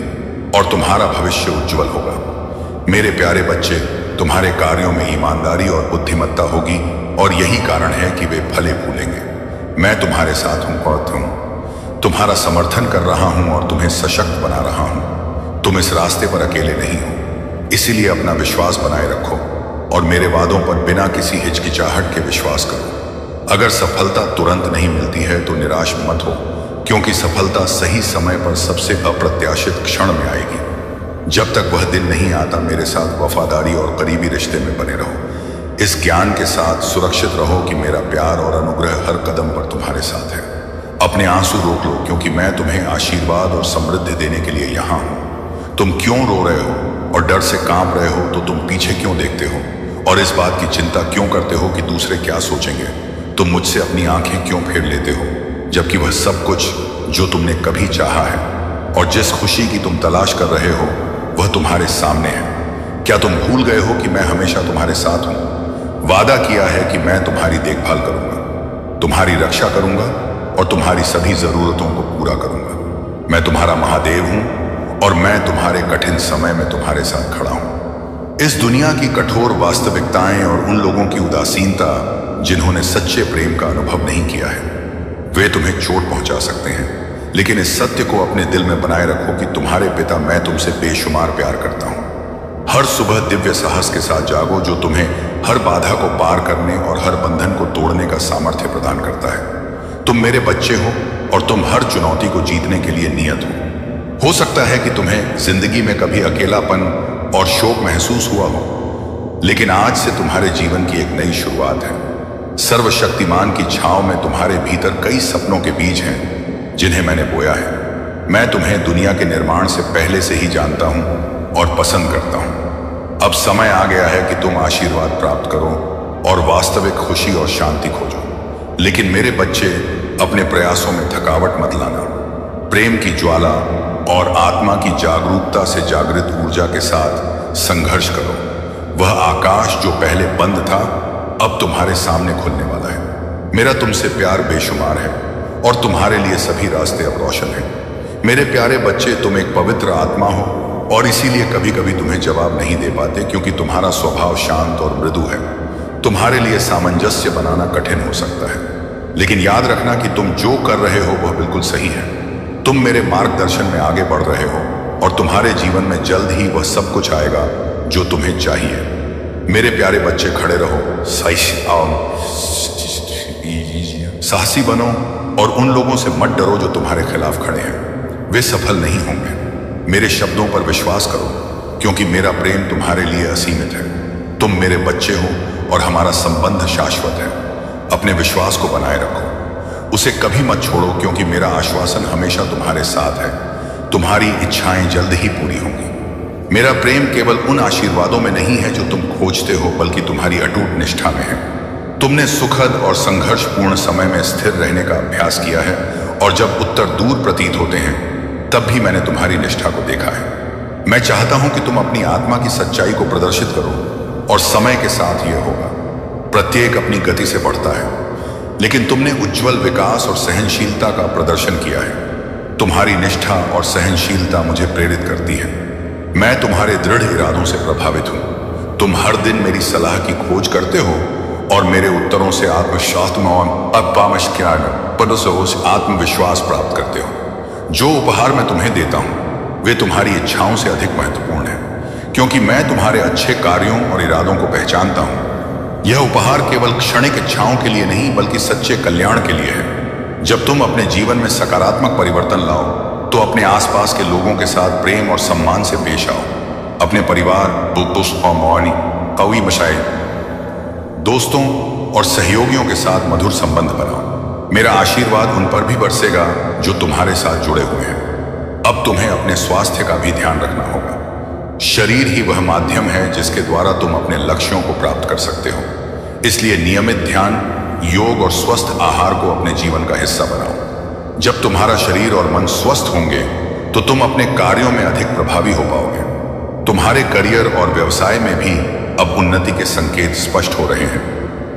और तुम्हारा भविष्य उज्जवल होगा। मेरे प्यारे बच्चे, तुम्हारे कार्यों में ईमानदारी और बुद्धिमत्ता होगी और यही कारण है कि वे फले फूलेंगे। मैं तुम्हारे साथ हूँ, तुम्हारा समर्थन कर रहा हूँ और तुम्हें सशक्त बना रहा हूँ। तुम इस रास्ते पर अकेले नहीं हो, इसीलिए अपना विश्वास बनाए रखो और मेरे वादों पर बिना किसी हिचकिचाहट के विश्वास करो। अगर सफलता तुरंत नहीं मिलती है तो निराश मत हो, क्योंकि सफलता सही समय पर सबसे अप्रत्याशित क्षण में आएगी। जब तक वह दिन नहीं आता, मेरे साथ वफादारी और करीबी रिश्ते में बने रहो। इस ज्ञान के साथ सुरक्षित रहो कि मेरा प्यार और अनुग्रह हर कदम पर तुम्हारे साथ है। अपने आंसू रोक लो, क्योंकि मैं तुम्हें आशीर्वाद और समृद्धि देने के लिए यहाँ हूँ। तुम क्यों रो रहे हो और डर से कांप रहे हो, तो तुम पीछे क्यों देखते हो और इस बात की चिंता क्यों करते हो कि दूसरे क्या सोचेंगे? तुम मुझसे अपनी आंखें क्यों फेर लेते हो, जबकि वह सब कुछ जो तुमने कभी चाहा है और जिस खुशी की तुम तलाश कर रहे हो वह तुम्हारे सामने है। क्या तुम भूल गए हो कि मैं हमेशा तुम्हारे साथ हूं? वादा किया है कि मैं तुम्हारी देखभाल करूंगा, तुम्हारी रक्षा करूंगा और तुम्हारी सभी जरूरतों को पूरा करूंगा। मैं तुम्हारा महादेव हूं और मैं तुम्हारे कठिन समय में तुम्हारे साथ खड़ा हूं। इस दुनिया की कठोर वास्तविकताएं और उन लोगों की उदासीनता जिन्होंने सच्चे प्रेम का अनुभव नहीं किया है, वे तुम्हें चोट पहुंचा सकते हैं। लेकिन इस सत्य को अपने दिल में बनाए रखो कि तुम्हारे पिता मैं तुमसे बेशुमार प्यार करता हूं। हर सुबह दिव्य साहस के साथ जागो, जो तुम्हें हर बाधा को पार करने और हर बंधन को तोड़ने का सामर्थ्य प्रदान करता है। तुम मेरे बच्चे हो और तुम हर चुनौती को जीतने के लिए नियत हो सकता है कि तुम्हें जिंदगी में कभी अकेलापन और शोक महसूस हुआ हो, लेकिन आज से तुम्हारे जीवन की एक नई शुरुआत है। सर्वशक्तिमान की छांव में तुम्हारे भीतर कई सपनों के बीज हैं जिन्हें मैंने बोया है। मैं तुम्हें दुनिया के निर्माण से पहले से ही जानता हूं और पसंद करता हूं। अब समय आ गया है कि तुम आशीर्वाद प्राप्त करो और वास्तविक खुशी और शांति खोजो। लेकिन मेरे बच्चे, अपने प्रयासों में थकावट मत लाना। प्रेम की ज्वाला और आत्मा की जागरूकता से जागृत ऊर्जा के साथ संघर्ष करो। वह आकाश जो पहले बंद था, अब तुम्हारे सामने खुलने वाला है। मेरा तुमसे प्यार बेशुमार है और तुम्हारे लिए सभी रास्ते अब रोशन हैं। मेरे प्यारे बच्चे, तुम एक पवित्र आत्मा हो और इसीलिए कभी कभी तुम्हें जवाब नहीं दे पाते, क्योंकि तुम्हारा स्वभाव शांत और मृदु है। तुम्हारे लिए सामंजस्य बनाना कठिन हो सकता है, लेकिन याद रखना कि तुम जो कर रहे हो वह बिल्कुल सही है। तुम मेरे मार्गदर्शन में आगे बढ़ रहे हो और तुम्हारे जीवन में जल्द ही वह सब कुछ आएगा जो तुम्हें चाहिए। मेरे प्यारे बच्चे, खड़े रहो, साहसी बनो और उन लोगों से मत डरो जो तुम्हारे खिलाफ खड़े हैं, वे सफल नहीं होंगे। मेरे शब्दों पर विश्वास करो, क्योंकि मेरा प्रेम तुम्हारे लिए असीमित है। तुम मेरे बच्चे हो और हमारा संबंध शाश्वत है। अपने विश्वास को बनाए रखो, उसे कभी मत छोड़ो, क्योंकि मेरा आश्वासन हमेशा तुम्हारे साथ है। तुम्हारी इच्छाएं जल्द ही पूरी होंगी। मेरा प्रेम केवल उन आशीर्वादों में नहीं है जो तुम खोजते हो, बल्कि तुम्हारी अटूट निष्ठा में है। तुमने सुखद और संघर्षपूर्ण समय में स्थिर रहने का अभ्यास किया है, और जब उत्तर दूर प्रतीत होते हैं तब भी मैंने तुम्हारी निष्ठा को देखा है। मैं चाहता हूं कि तुम अपनी आत्मा की सच्चाई को प्रदर्शित करो, और समय के साथ यह होगा। प्रत्येक अपनी गति से बढ़ता है, लेकिन तुमने उज्जवल विकास और सहनशीलता का प्रदर्शन किया है। तुम्हारी निष्ठा और सहनशीलता मुझे प्रेरित करती है। मैं तुम्हारे दृढ़ इरादों से प्रभावित हूं। तुम हर दिन मेरी सलाह की खोज करते हो और मेरे उत्तरों से आत्मविश्वास प्राप्त करते हो। जो उपहार मैं तुम्हें देता हूं वे तुम्हारी इच्छाओं से अधिक महत्वपूर्ण है, क्योंकि मैं तुम्हारे अच्छे कार्यों और इरादों को पहचानता हूं। यह उपहार केवल क्षणिक इच्छाओं के लिए नहीं, बल्कि सच्चे कल्याण के लिए है। जब तुम अपने जीवन में सकारात्मक परिवर्तन लाओ, तो अपने आसपास के लोगों के साथ प्रेम और सम्मान से पेश आओ। अपने परिवार, कवि मशाइल, दोस्तों और सहयोगियों के साथ मधुर संबंध बनाओ। मेरा आशीर्वाद उन पर भी बरसेगा जो तुम्हारे साथ जुड़े हुए हैं। अब तुम्हें अपने स्वास्थ्य का भी ध्यान रखना होगा। शरीर ही वह माध्यम है जिसके द्वारा तुम अपने लक्ष्यों को प्राप्त कर सकते हो। इसलिए नियमित ध्यान, योग और स्वस्थ आहार को अपने जीवन का हिस्सा बनाओ। जब तुम्हारा शरीर और मन स्वस्थ होंगे तो तुम अपने कार्यों में अधिक प्रभावी हो पाओगे। तुम्हारे करियर और व्यवसाय में भी अब उन्नति के संकेत स्पष्ट हो रहे हैं।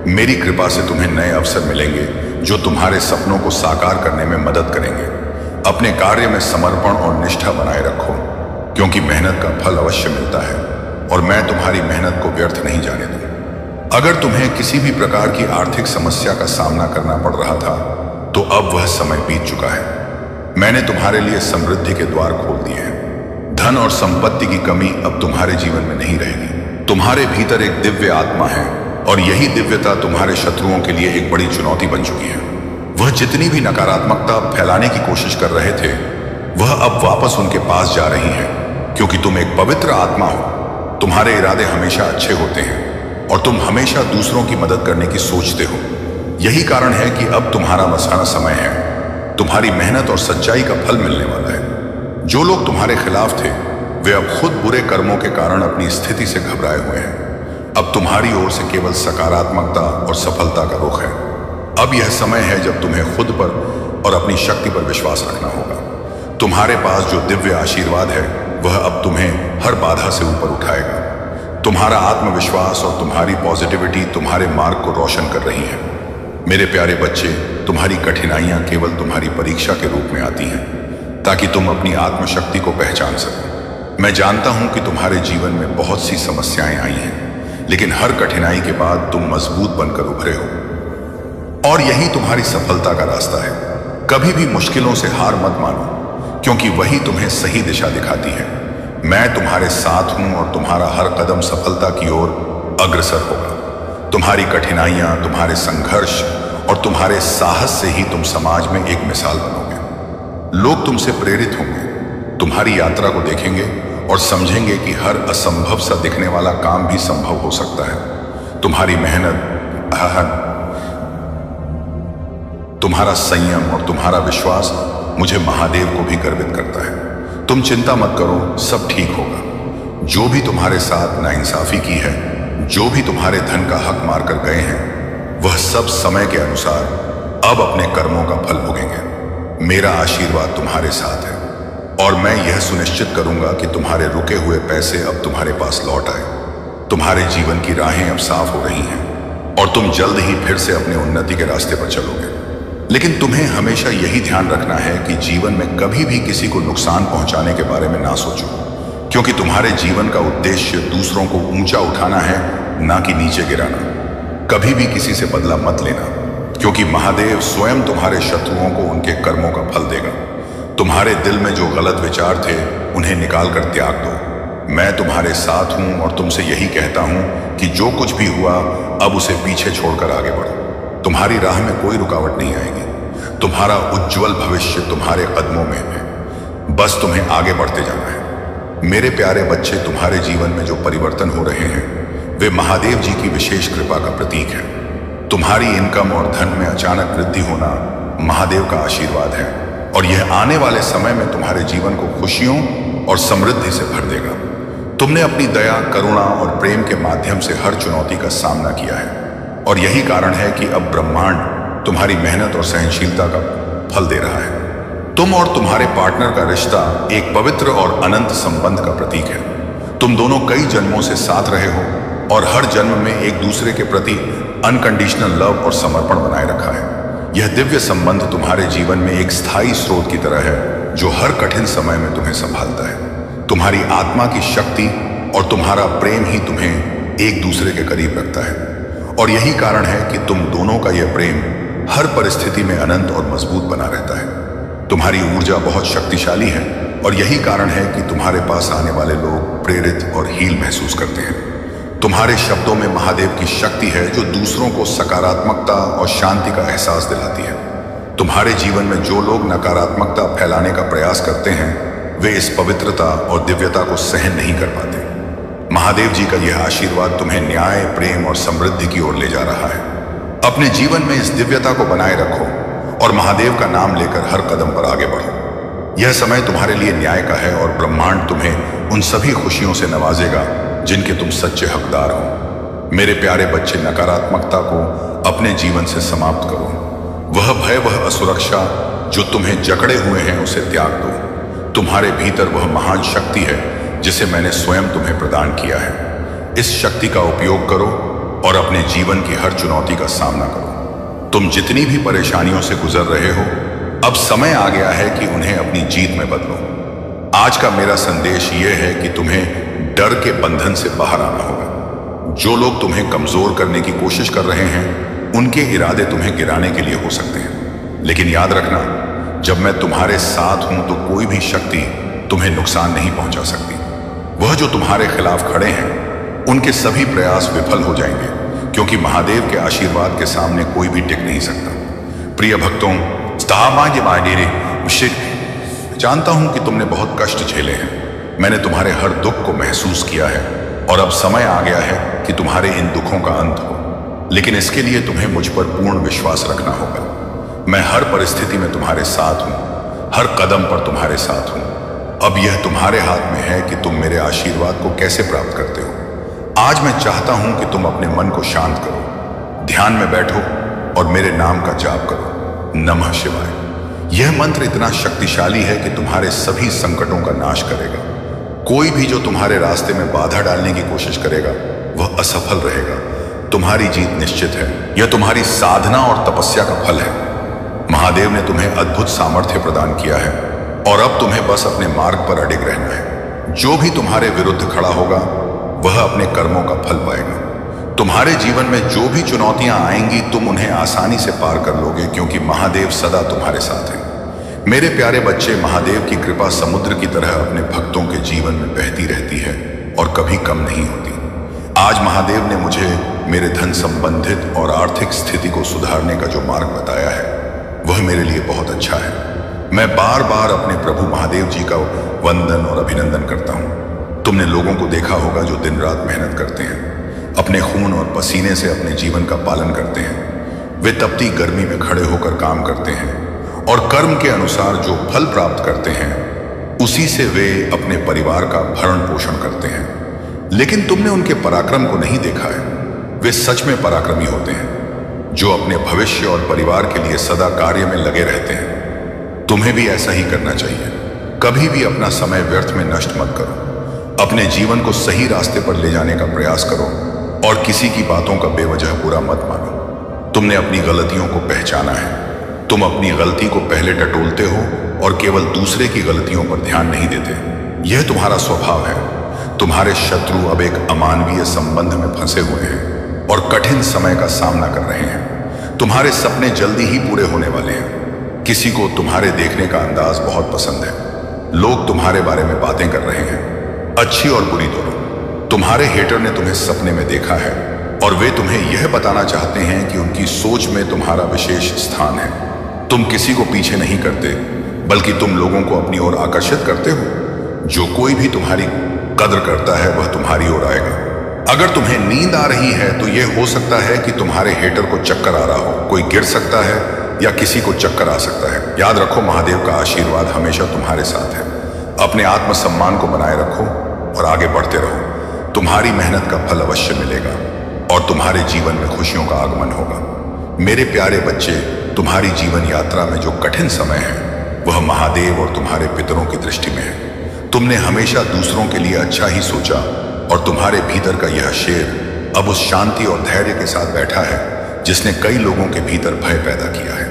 मेरी कृपा से तुम्हें नए अवसर मिलेंगे जो तुम्हारे सपनों को साकार करने में मदद करेंगे। अपने कार्य में समर्पण और निष्ठा बनाए रखो, क्योंकि मेहनत का फल अवश्य मिलता है, और मैं तुम्हारी मेहनत को व्यर्थ नहीं जाने दूंगा। अगर तुम्हें किसी भी प्रकार की आर्थिक समस्या का सामना करना पड़ रहा था, तो अब वह समय बीत चुका है। मैंने तुम्हारे लिए समृद्धि के द्वार खोल दिए हैं। धन और संपत्ति की कमी अब तुम्हारे जीवन में नहीं रहेगी। तुम्हारे भीतर एक दिव्य आत्मा है, और यही दिव्यता तुम्हारे शत्रुओं के लिए एक बड़ी चुनौती बन चुकी है। वह जितनी भी नकारात्मकता फैलाने की कोशिश कर रहे थे, वह अब वापस उनके पास जा रही है, क्योंकि तुम एक पवित्र आत्मा हो। तुम्हारे इरादे हमेशा अच्छे होते हैं, और तुम हमेशा दूसरों की मदद करने की सोचते हो। यही कारण है कि अब तुम्हारा मसाना समय है। तुम्हारी मेहनत और सच्चाई का फल मिलने वाला है। जो लोग तुम्हारे खिलाफ थे, वे अब खुद बुरे कर्मों के कारण अपनी स्थिति से घबराए हुए हैं। अब तुम्हारी ओर से केवल सकारात्मकता और सफलता का रुख है। अब यह समय है जब तुम्हें खुद पर और अपनी शक्ति पर विश्वास रखना होगा। तुम्हारे पास जो दिव्य आशीर्वाद है, वह अब तुम्हें हर बाधा से ऊपर उठाएगा। तुम्हारा आत्मविश्वास और तुम्हारी पॉजिटिविटी तुम्हारे मार्ग को रोशन कर रही है। मेरे प्यारे बच्चे, तुम्हारी कठिनाइयां केवल तुम्हारी परीक्षा के रूप में आती हैं, ताकि तुम अपनी आत्मशक्ति को पहचान सको। मैं जानता हूं कि तुम्हारे जीवन में बहुत सी समस्याएं आई हैं, लेकिन हर कठिनाई के बाद तुम मजबूत बनकर उभरे हो, और यही तुम्हारी सफलता का रास्ता है। कभी भी मुश्किलों से हार मत मानो, क्योंकि वही तुम्हें सही दिशा दिखाती है। मैं तुम्हारे साथ हूं, और तुम्हारा हर कदम सफलता की ओर अग्रसर होगा। तुम्हारी कठिनाइयां, तुम्हारे संघर्ष और तुम्हारे साहस से ही तुम समाज में एक मिसाल बनोगे। लोग तुमसे प्रेरित होंगे, तुम्हारी यात्रा को देखेंगे और समझेंगे कि हर असंभव सा दिखने वाला काम भी संभव हो सकता है। तुम्हारी मेहनत, तुम्हारा संयम और तुम्हारा विश्वास मुझे महादेव को भी गर्वित करता है। तुम चिंता मत करो, सब ठीक होगा। जो भी तुम्हारे साथ नाइंसाफी की है, जो भी तुम्हारे धन का हक मारकर गए हैं, वह सब समय के अनुसार अब अपने कर्मों का फल भोगेंगे। मेरा आशीर्वाद तुम्हारे साथ है, और मैं यह सुनिश्चित करूंगा कि तुम्हारे रुके हुए पैसे अब तुम्हारे पास लौट आए। तुम्हारे जीवन की राहें अब साफ हो रही हैं, और तुम जल्द ही फिर से अपने उन्नति के रास्ते पर चलोगे। लेकिन तुम्हें हमेशा यही ध्यान रखना है कि जीवन में कभी भी किसी को नुकसान पहुंचाने के बारे में ना सोचो, क्योंकि तुम्हारे जीवन का उद्देश्य दूसरों को ऊंचा उठाना है, ना कि नीचे गिराना। कभी भी किसी से बदला मत लेना, क्योंकि महादेव स्वयं तुम्हारे शत्रुओं को उनके कर्मों का फल देगा। तुम्हारे दिल में जो गलत विचार थे, उन्हें निकाल कर त्याग दो। मैं तुम्हारे साथ हूं, और तुमसे यही कहता हूं कि जो कुछ भी हुआ, अब उसे पीछे छोड़कर आगे बढ़ो। तुम्हारी राह में कोई रुकावट नहीं आएगी। तुम्हारा उज्जवल भविष्य तुम्हारे कदमों में है। बस तुम्हें आगे बढ़ते जाना है। मेरे प्यारे बच्चे, तुम्हारे जीवन में जो परिवर्तन हो रहे हैं वे महादेव जी की विशेष कृपा का प्रतीक है। तुम्हारी इनकम और धन में अचानक वृद्धि होना महादेव का आशीर्वाद है और यह आने वाले समय में तुम्हारे जीवन को खुशियों और समृद्धि से भर देगा। तुमने अपनी दया, करुणा और प्रेम के माध्यम से हर चुनौती का सामना किया है और यही कारण है कि अब ब्रह्मांड तुम्हारी मेहनत और सहनशीलता का फल दे रहा है। तुम और तुम्हारे पार्टनर का रिश्ता एक पवित्र और अनंत संबंध का प्रतीक है। तुम दोनों कई जन्मों से साथ रहे हो और हर जन्म में एक दूसरे के प्रति अनकंडीशनल लव और समर्पण बनाए रखा है। यह दिव्य संबंध तुम्हारे जीवन में एक स्थायी स्रोत की तरह है जो हर कठिन समय में तुम्हें संभालता है। तुम्हारी आत्मा की शक्ति और तुम्हारा प्रेम ही तुम्हें एक दूसरे के करीब रखता है और यही कारण है कि तुम दोनों का यह प्रेम हर परिस्थिति में अनंत और मजबूत बना रहता है। तुम्हारी ऊर्जा बहुत शक्तिशाली है और यही कारण है कि तुम्हारे पास आने वाले लोग प्रेरित और हील महसूस करते हैं। तुम्हारे शब्दों में महादेव की शक्ति है जो दूसरों को सकारात्मकता और शांति का एहसास दिलाती है। तुम्हारे जीवन में जो लोग नकारात्मकता फैलाने का प्रयास करते हैं वे इस पवित्रता और दिव्यता को सहन नहीं कर पाते। महादेव जी का यह आशीर्वाद तुम्हें न्याय, प्रेम और समृद्धि की ओर ले जा रहा है। अपने जीवन में इस दिव्यता को बनाए रखो और महादेव का नाम लेकर हर कदम पर आगे बढ़ो। यह समय तुम्हारे लिए न्याय का है और ब्रह्मांड तुम्हें उन सभी खुशियों से नवाजेगा जिनके तुम सच्चे हकदार हो। मेरे प्यारे बच्चे, नकारात्मकता को अपने जीवन से समाप्त करो। वह भय, वह असुरक्षा जो तुम्हें जकड़े हुए हैं उसे त्याग दो। तुम्हारे भीतर वह महान शक्ति है जिसे मैंने स्वयं तुम्हें प्रदान किया है। इस शक्ति का उपयोग करो और अपने जीवन की हर चुनौती का सामना करो। तुम जितनी भी परेशानियों से गुजर रहे हो अब समय आ गया है कि उन्हें अपनी जीत में बदलो। आज का मेरा संदेश यह है कि तुम्हें डर के बंधन से बाहर आना होगा। जो लोग तुम्हें कमजोर करने की कोशिश कर रहे हैं उनके इरादे तुम्हें गिराने के लिए हो सकते हैं, लेकिन याद रखना, जब मैं तुम्हारे साथ हूं तो कोई भी शक्ति तुम्हें नुकसान नहीं पहुंचा सकती। वह जो तुम्हारे खिलाफ खड़े हैं उनके सभी प्रयास विफल हो जाएंगे क्योंकि महादेव के आशीर्वाद के सामने कोई भी टिक नहीं सकता। प्रिय भक्तों, जानता हूं कि तुमने बहुत कष्ट झेले हैं। मैंने तुम्हारे हर दुख को महसूस किया है और अब समय आ गया है कि तुम्हारे इन दुखों का अंत हो, लेकिन इसके लिए तुम्हें मुझ पर पूर्ण विश्वास रखना होगा। मैं हर परिस्थिति में तुम्हारे साथ हूं, हर कदम पर तुम्हारे साथ हूं। अब यह तुम्हारे हाथ में है कि तुम मेरे आशीर्वाद को कैसे प्राप्त करते हो। आज मैं चाहता हूं कि तुम अपने मन को शांत करो, ध्यान में बैठो और मेरे नाम का जाप करो, नमः शिवाय। यह मंत्र इतना शक्तिशाली है कि तुम्हारे सभी संकटों का नाश करेगा। कोई भी जो तुम्हारे रास्ते में बाधा डालने की कोशिश करेगा वह असफल रहेगा। तुम्हारी जीत निश्चित है। यह तुम्हारी साधना और तपस्या का फल है। महादेव ने तुम्हें अद्भुत सामर्थ्य प्रदान किया है और अब तुम्हें बस अपने मार्ग पर अडिग रहना है। जो भी तुम्हारे विरुद्ध खड़ा होगा वह अपने कर्मों का फल पाएगा। तुम्हारे जीवन में जो भी चुनौतियां आएंगी तुम उन्हें आसानी से पार कर लोगे क्योंकि महादेव सदा तुम्हारे साथ है। मेरे प्यारे बच्चे, महादेव की कृपा समुद्र की तरह अपने भक्तों के जीवन में बहती रहती है और कभी कम नहीं होती। आज महादेव ने मुझे मेरे धन संबंधित और आर्थिक स्थिति को सुधारने का जो मार्ग बताया है वह मेरे लिए बहुत अच्छा है। मैं बार बार अपने प्रभु महादेव जी का वंदन और अभिनंदन करता हूँ। तुमने लोगों को देखा होगा जो दिन रात मेहनत करते हैं, अपने खून और पसीने से अपने जीवन का पालन करते हैं। वे तपती गर्मी में खड़े होकर काम करते हैं और कर्म के अनुसार जो फल प्राप्त करते हैं उसी से वे अपने परिवार का भरण पोषण करते हैं। लेकिन तुमने उनके पराक्रम को नहीं देखा है। वे सच में पराक्रमी होते हैं जो अपने भविष्य और परिवार के लिए सदा कार्य में लगे रहते हैं। तुम्हें भी ऐसा ही करना चाहिए। कभी भी अपना समय व्यर्थ में नष्ट मत करो। अपने जीवन को सही रास्ते पर ले जाने का प्रयास करो और किसी की बातों का बेवजह बुरा मत मानो। तुमने अपनी गलतियों को पहचाना है। तुम अपनी गलती को पहले टटोलते हो और केवल दूसरे की गलतियों पर ध्यान नहीं देते। यह तुम्हारा स्वभाव है। तुम्हारे शत्रु अब एक अमानवीय संबंध में फंसे हुए हैं और कठिन समय का सामना कर रहे हैं। तुम्हारे सपने जल्दी ही पूरे होने वाले हैं। किसी को तुम्हारे देखने का अंदाज बहुत पसंद है। लोग तुम्हारे बारे में बातें कर रहे हैं, अच्छी और बुरी दोनों। तुम्हारे हेटर ने तुम्हें सपने में देखा है और वे तुम्हें यह बताना चाहते हैं कि उनकी सोच में तुम्हारा विशेष स्थान है। तुम किसी को पीछे नहीं करते, बल्कि तुम लोगों को अपनी ओर आकर्षित करते हो। जो कोई भी तुम्हारी कद्र करता है वह तुम्हारी ओर आएगा। अगर तुम्हें नींद आ रही है तो यह हो सकता है कि तुम्हारे हेटर को चक्कर आ रहा हो। कोई गिर सकता है या किसी को चक्कर आ सकता है। याद रखो, महादेव का आशीर्वाद हमेशा तुम्हारे साथ है। अपने आत्मसम्मान को बनाए रखो और आगे बढ़ते रहो। तुम्हारी मेहनत का फल अवश्य मिलेगा और तुम्हारे जीवन में खुशियों का आगमन होगा। मेरे प्यारे बच्चे, तुम्हारी जीवन यात्रा में जो कठिन समय है वह महादेव और तुम्हारे पितरों की दृष्टि में है। तुमने हमेशा दूसरों के लिए अच्छा ही सोचा और तुम्हारे भीतर का यह शेर अब उस शांति और धैर्य के साथ बैठा है जिसने कई लोगों के भीतर भय पैदा किया है।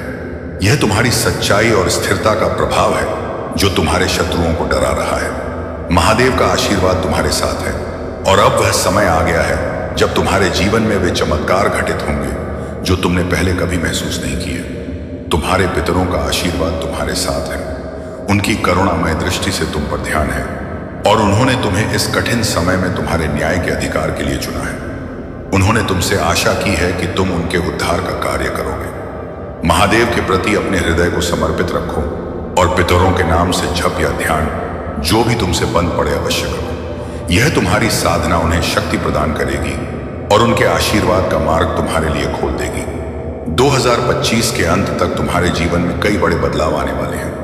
यह तुम्हारी सच्चाई और स्थिरता का प्रभाव है जो तुम्हारे शत्रुओं को डरा रहा है। महादेव का आशीर्वाद तुम्हारे साथ है और अब वह समय आ गया है जब तुम्हारे जीवन में वे चमत्कार घटित होंगे जो तुमने पहले कभी महसूस नहीं किए। तुम्हारे पितरों का आशीर्वाद तुम्हारे साथ है। उनकी करुणामय दृष्टि से तुम पर ध्यान है और उन्होंने तुम्हें इस कठिन समय में तुम्हारे न्याय के अधिकार के लिए चुना है। उन्होंने तुमसे आशा की है कि तुम उनके उद्धार का कार्य करोगे। महादेव के प्रति अपने हृदय को समर्पित रखो और पितरों के नाम से जप या ध्यान जो भी तुमसे बंद पड़े अवश्य करो। यह तुम्हारी साधना उन्हें शक्ति प्रदान करेगी और उनके आशीर्वाद का मार्ग तुम्हारे लिए खोल देगी। 2025 के अंत तक तुम्हारे जीवन में कई बड़े बदलाव आने वाले हैं।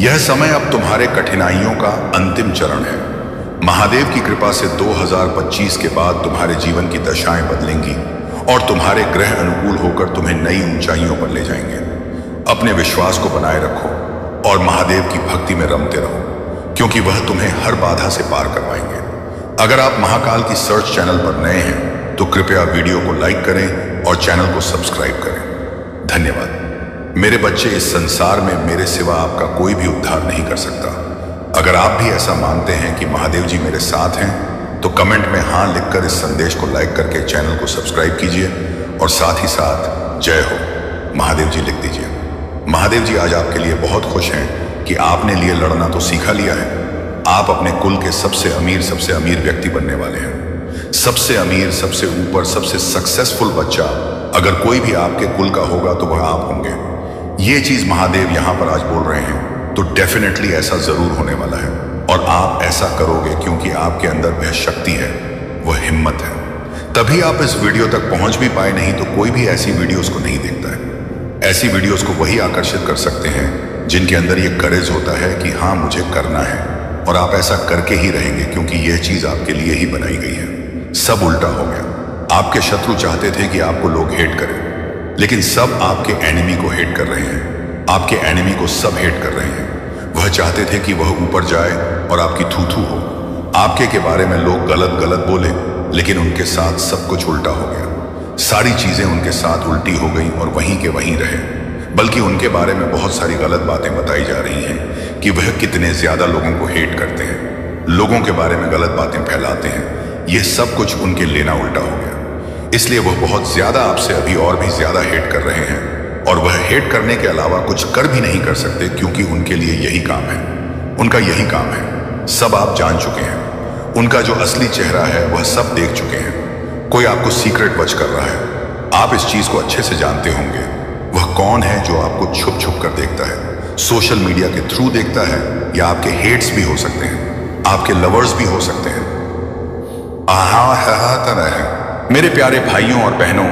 यह समय अब तुम्हारे कठिनाइयों का अंतिम चरण है। महादेव की कृपा से 2025 के बाद तुम्हारे जीवन की दशाएं बदलेंगी और तुम्हारे ग्रह अनुकूल होकर तुम्हें नई ऊंचाइयों पर ले जाएंगे। अपने विश्वास को बनाए रखो और महादेव की भक्ति में रमते रहो, क्योंकि वह तुम्हें हर बाधा से पार करवाएंगे। अगर आप महाकाल की सर्च चैनल पर नए हैं तो कृपया वीडियो को लाइक करें और चैनल को सब्सक्राइब करें। धन्यवाद। मेरे बच्चे, इस संसार में मेरे सिवा आपका कोई भी उद्धार नहीं कर सकता। अगर आप भी ऐसा मानते हैं कि महादेव जी मेरे साथ हैं तो कमेंट में हाँ लिखकर इस संदेश को लाइक करके चैनल को सब्सक्राइब कीजिए और साथ ही साथ जय हो महादेव जी लिख दीजिए। महादेव जी आज आपके लिए बहुत खुश हैं कि आपने लिए लड़ना तो सीखा लिया है। आप अपने कुल के सबसे अमीर व्यक्ति बनने वाले हैं। सबसे अमीर, सबसे ऊपर, सबसे सक्सेसफुल बच्चा अगर कोई भी आपके कुल का होगा तो वह आप होंगे। ये चीज महादेव यहां पर आज बोल रहे हैं तो डेफिनेटली ऐसा जरूर होने वाला है और आप ऐसा करोगे क्योंकि आपके अंदर वह शक्ति है, वह हिम्मत है। तभी आप इस वीडियो तक पहुंच भी पाए, नहीं तो कोई भी ऐसी वीडियोस को नहीं देखता है। ऐसी वीडियोस को वही आकर्षित कर सकते हैं जिनके अंदर ये करेज होता है कि हाँ मुझे करना है, और आप ऐसा करके ही रहेंगे क्योंकि यह चीज आपके लिए ही बनाई गई है। सब उल्टा हो गया। आपके शत्रु चाहते थे कि आपको लोग हेट करें, लेकिन सब आपके एनिमी को हेट कर रहे हैं। आपके एनिमी को सब हेट कर रहे हैं। वह चाहते थे कि वह ऊपर जाए और आपकी थू-थू हो। आपके के बारे में लोग गलत बोले, लेकिन उनके साथ सब कुछ उल्टा हो गया। सारी चीजें उनके साथ उल्टी हो गई और वहीं के वहीं रहे। बल्कि उनके बारे में बहुत सारी गलत बातें बताई जा रही हैं कि वह कितने ज्यादा लोगों को हेट करते हैं, लोगों के बारे में गलत बातें फैलाते हैं। यह सब कुछ उनके लेना उल्टा हो गया। इसलिए वह बहुत ज्यादा आपसे अभी और भी ज्यादा हेट कर रहे हैं, और वह हेट करने के अलावा कुछ कर भी नहीं कर सकते क्योंकि उनके लिए यही काम है। उनका यही काम है। सब आप जान चुके हैं। उनका जो असली चेहरा है वह सब देख चुके हैं। कोई आपको सीक्रेट वॉच कर रहा है। आप इस चीज को अच्छे से जानते होंगे। वह कौन है जो आपको छुप छुप कर देखता है, सोशल मीडिया के थ्रू देखता है, या आपके हेट्स भी हो सकते हैं, आपके लवर्स भी हो सकते हैं। तरह है। मेरे प्यारे भाइयों और बहनों,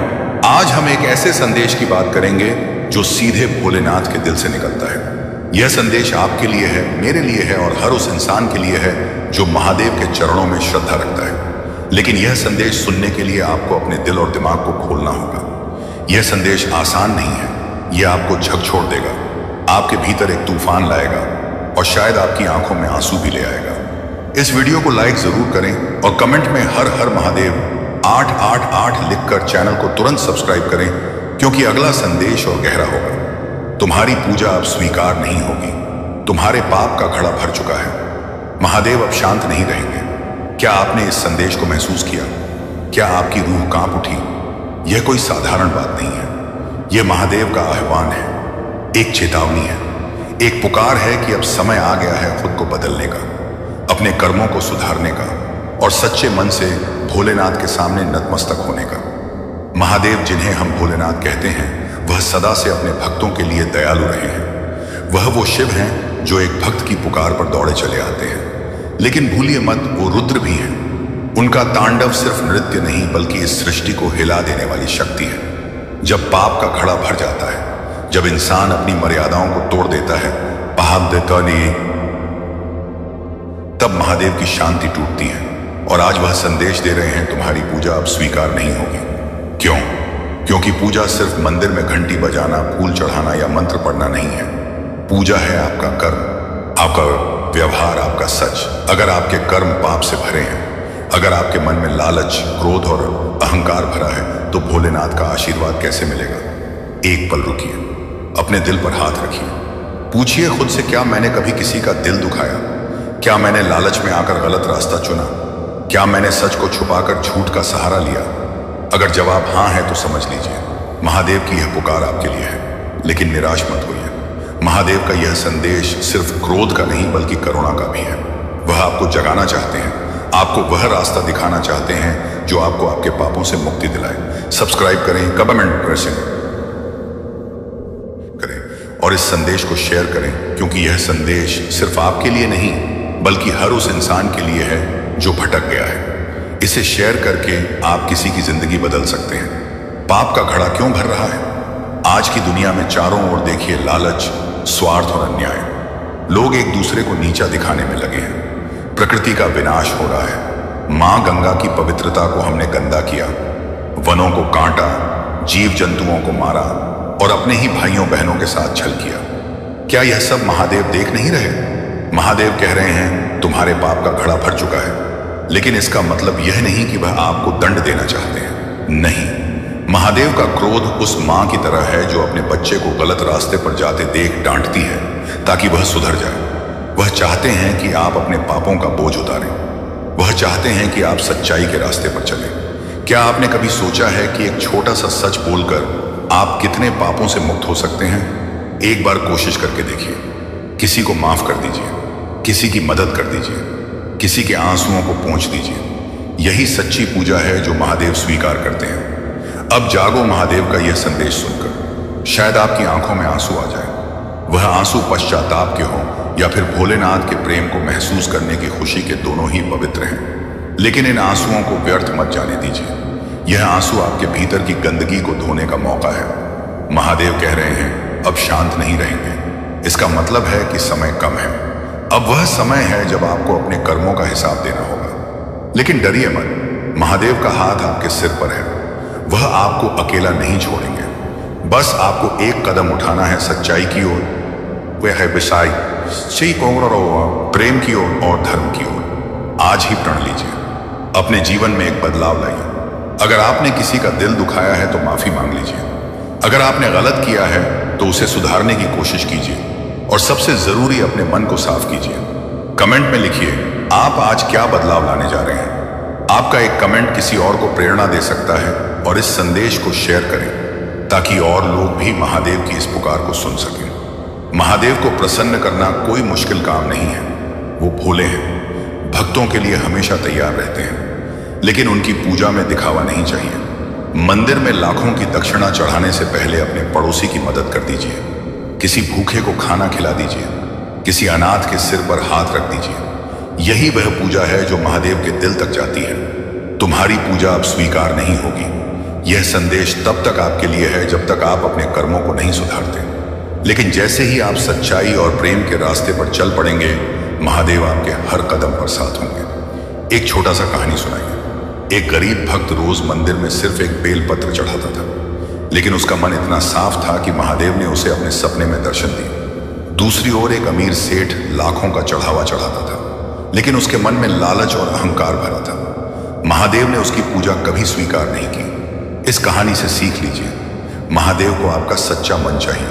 आज हम एक ऐसे संदेश की बात करेंगे जो सीधे भोलेनाथ के दिल से निकलता है। यह संदेश आपके लिए है, मेरे लिए है और हर उस इंसान के लिए है जो महादेव के चरणों में श्रद्धा रखता है। लेकिन यह संदेश सुनने के लिए आपको अपने दिल और दिमाग को खोलना होगा। यह संदेश आसान नहीं है। यह आपको झकझोर देगा, आपके भीतर एक तूफान लाएगा और शायद आपकी आंखों में आंसू भी ले आएगा। इस वीडियो को लाइक जरूर करें और कमेंट में हर हर महादेव 888 लिखकर चैनल को तुरंत सब्सक्राइब करें, क्योंकि अगला संदेश और गहरा होगा। तुम्हारी पूजा अब स्वीकार नहीं होगी। तुम्हारे पाप का घड़ा भर चुका है। महादेव अब शांत नहीं रहेंगे। क्या आपने इस संदेश को महसूस किया? क्या आपकी रूह कांप उठी? यह कोई साधारण बात नहीं है। यह महादेव का आह्वान है, एक चेतावनी है, एक पुकार है कि अब समय आ गया है खुद को बदलने का, अपने कर्मों को सुधारने का और सच्चे मन से भोलेनाथ के सामने नतमस्तक होने का। महादेव जिन्हें हम भोलेनाथ कहते हैं वह सदा से अपने भक्तों के लिए दयालु रहे हैं। वह वो शिव हैं जो एक भक्त की पुकार पर दौड़े चले आते हैं। लेकिन भूलिए मत, वो रुद्र भी हैं। उनका तांडव सिर्फ नृत्य नहीं बल्कि इस सृष्टि को हिला देने वाली शक्ति है। जब पाप का घड़ा भर जाता है, जब इंसान अपनी मर्यादाओं को तोड़ देता है, पाप देता नहीं, तब महादेव की शांति टूटती है। और आज वह संदेश दे रहे हैं, तुम्हारी पूजा अब स्वीकार नहीं होगी। क्यों? क्योंकि पूजा सिर्फ मंदिर में घंटी बजाना, फूल चढ़ाना या मंत्र पढ़ना नहीं है। पूजा है आपका कर्म, आपका व्यवहार, आपका सच। अगर आपके कर्म पाप से भरे हैं, अगर आपके मन में लालच, क्रोध और अहंकार भरा है, तो भोलेनाथ का आशीर्वाद कैसे मिलेगा? एक पल रुकिए, अपने दिल पर हाथ रखिए, पूछिए खुद से, क्या मैंने कभी किसी का दिल दुखाया? क्या मैंने लालच में आकर गलत रास्ता चुना? क्या मैंने सच को छुपाकर झूठ का सहारा लिया? अगर जवाब हाँ है तो समझ लीजिए, महादेव की यह पुकार आपके लिए है। लेकिन निराश मत होइए, महादेव का यह संदेश सिर्फ क्रोध का नहीं बल्कि करुणा का भी है। वह आपको जगाना चाहते हैं, आपको वह रास्ता दिखाना चाहते हैं जो आपको आपके पापों से मुक्ति दिलाए। सब्सक्राइब करें, कमेंट करें और इस संदेश को शेयर करें, क्योंकि यह संदेश सिर्फ आपके लिए नहीं बल्कि हर उस इंसान के लिए है जो भटक गया है। इसे शेयर करके आप किसी की जिंदगी बदल सकते हैं। पाप का घड़ा क्यों भर रहा है? आज की दुनिया में चारों ओर देखिए लालच, स्वार्थ और अन्याय। लोग एक दूसरे को नीचा दिखाने में लगे हैं। प्रकृति का विनाश हो रहा है। मां गंगा की पवित्रता को हमने गंदा किया, वनों को काटा, जीव जंतुओं को मारा और अपने ही भाइयों बहनों के साथ छल किया। क्या यह सब महादेव देख नहीं रहे? महादेव कह रहे हैं, तुम्हारे पाप का घड़ा भर चुका है। लेकिन इसका मतलब यह नहीं कि वह आपको दंड देना चाहते हैं। नहीं, महादेव का क्रोध उस मां की तरह है जो अपने बच्चे को गलत रास्ते पर जाते देख डांटती है ताकि वह सुधर जाए। वह चाहते हैं कि आप अपने पापों का बोझ उतारें। वह चाहते हैं कि आप सच्चाई के रास्ते पर चलें। क्या आपने कभी सोचा है कि एक छोटा सा सच बोलकर आप कितने पापों से मुक्त हो सकते हैं? एक बार कोशिश करके देखिए। किसी को माफ कर दीजिए, किसी की मदद कर दीजिए, किसी के आंसुओं को पोंछ दीजिए। यही सच्ची पूजा है जो महादेव स्वीकार करते हैं। अब जागो महादेव का यह संदेश सुनकर, शायद आपकी आंखों में आंसू आ जाए। वह आंसू पश्चाताप के हों या फिर भोलेनाथ के प्रेम को महसूस करने की खुशी के, दोनों ही पवित्र हैं। लेकिन इन आंसुओं को व्यर्थ मत जाने दीजिए। यह आंसू आपके भीतर की गंदगी को धोने का मौका है। महादेव कह रहे हैं, अब शांत नहीं रहेंगे। इसका मतलब है कि समय कम है। अब वह समय है जब आपको अपने कर्मों का हिसाब देना होगा। लेकिन डरिए मत, महादेव का हाथ आपके सिर पर है। वह आपको अकेला नहीं छोड़ेंगे। बस आपको एक कदम उठाना है सच्चाई की ओर, वह है विषाई प्रेम की ओर और धर्म की ओर। आज ही प्रण लीजिए, अपने जीवन में एक बदलाव लाइए। अगर आपने किसी का दिल दुखाया है तो माफी मांग लीजिए। अगर आपने गलत किया है तो उसे सुधारने की कोशिश कीजिए। और सबसे जरूरी, अपने मन को साफ कीजिए। कमेंट में लिखिए, आप आज क्या बदलाव लाने जा रहे हैं। आपका एक कमेंट किसी और को प्रेरणा दे सकता है। और इस संदेश को शेयर करें ताकि और लोग भी महादेव की इस पुकार को सुन सकें। महादेव को प्रसन्न करना कोई मुश्किल काम नहीं है। वो भोले हैं, भक्तों के लिए हमेशा तैयार रहते हैं। लेकिन उनकी पूजा में दिखावा नहीं चाहिए। मंदिर में लाखों की दक्षिणा चढ़ाने से पहले अपने पड़ोसी की मदद कर दीजिए। किसी भूखे को खाना खिला दीजिए, किसी अनाथ के सिर पर हाथ रख दीजिए। यही वह पूजा है जो महादेव के दिल तक जाती है। तुम्हारी पूजा अब स्वीकार नहीं होगी। यह संदेश तब तक आपके लिए है जब तक आप अपने कर्मों को नहीं सुधारते। लेकिन जैसे ही आप सच्चाई और प्रेम के रास्ते पर चल पड़ेंगे, महादेव आपके हर कदम पर साथ होंगे। एक छोटा सा कहानी सुनाइए। एक गरीब भक्त रोज मंदिर में सिर्फ एक बेलपत्र चढ़ाता था, लेकिन उसका मन इतना साफ था कि महादेव ने उसे अपने सपने में दर्शन दिए। दूसरी ओर एक अमीर सेठ लाखों का चढ़ावा चढ़ाता था, लेकिन उसके मन में लालच और अहंकार भरा था। महादेव ने उसकी पूजा कभी स्वीकार नहीं की। इस कहानी से सीख लीजिए, महादेव को आपका सच्चा मन चाहिए,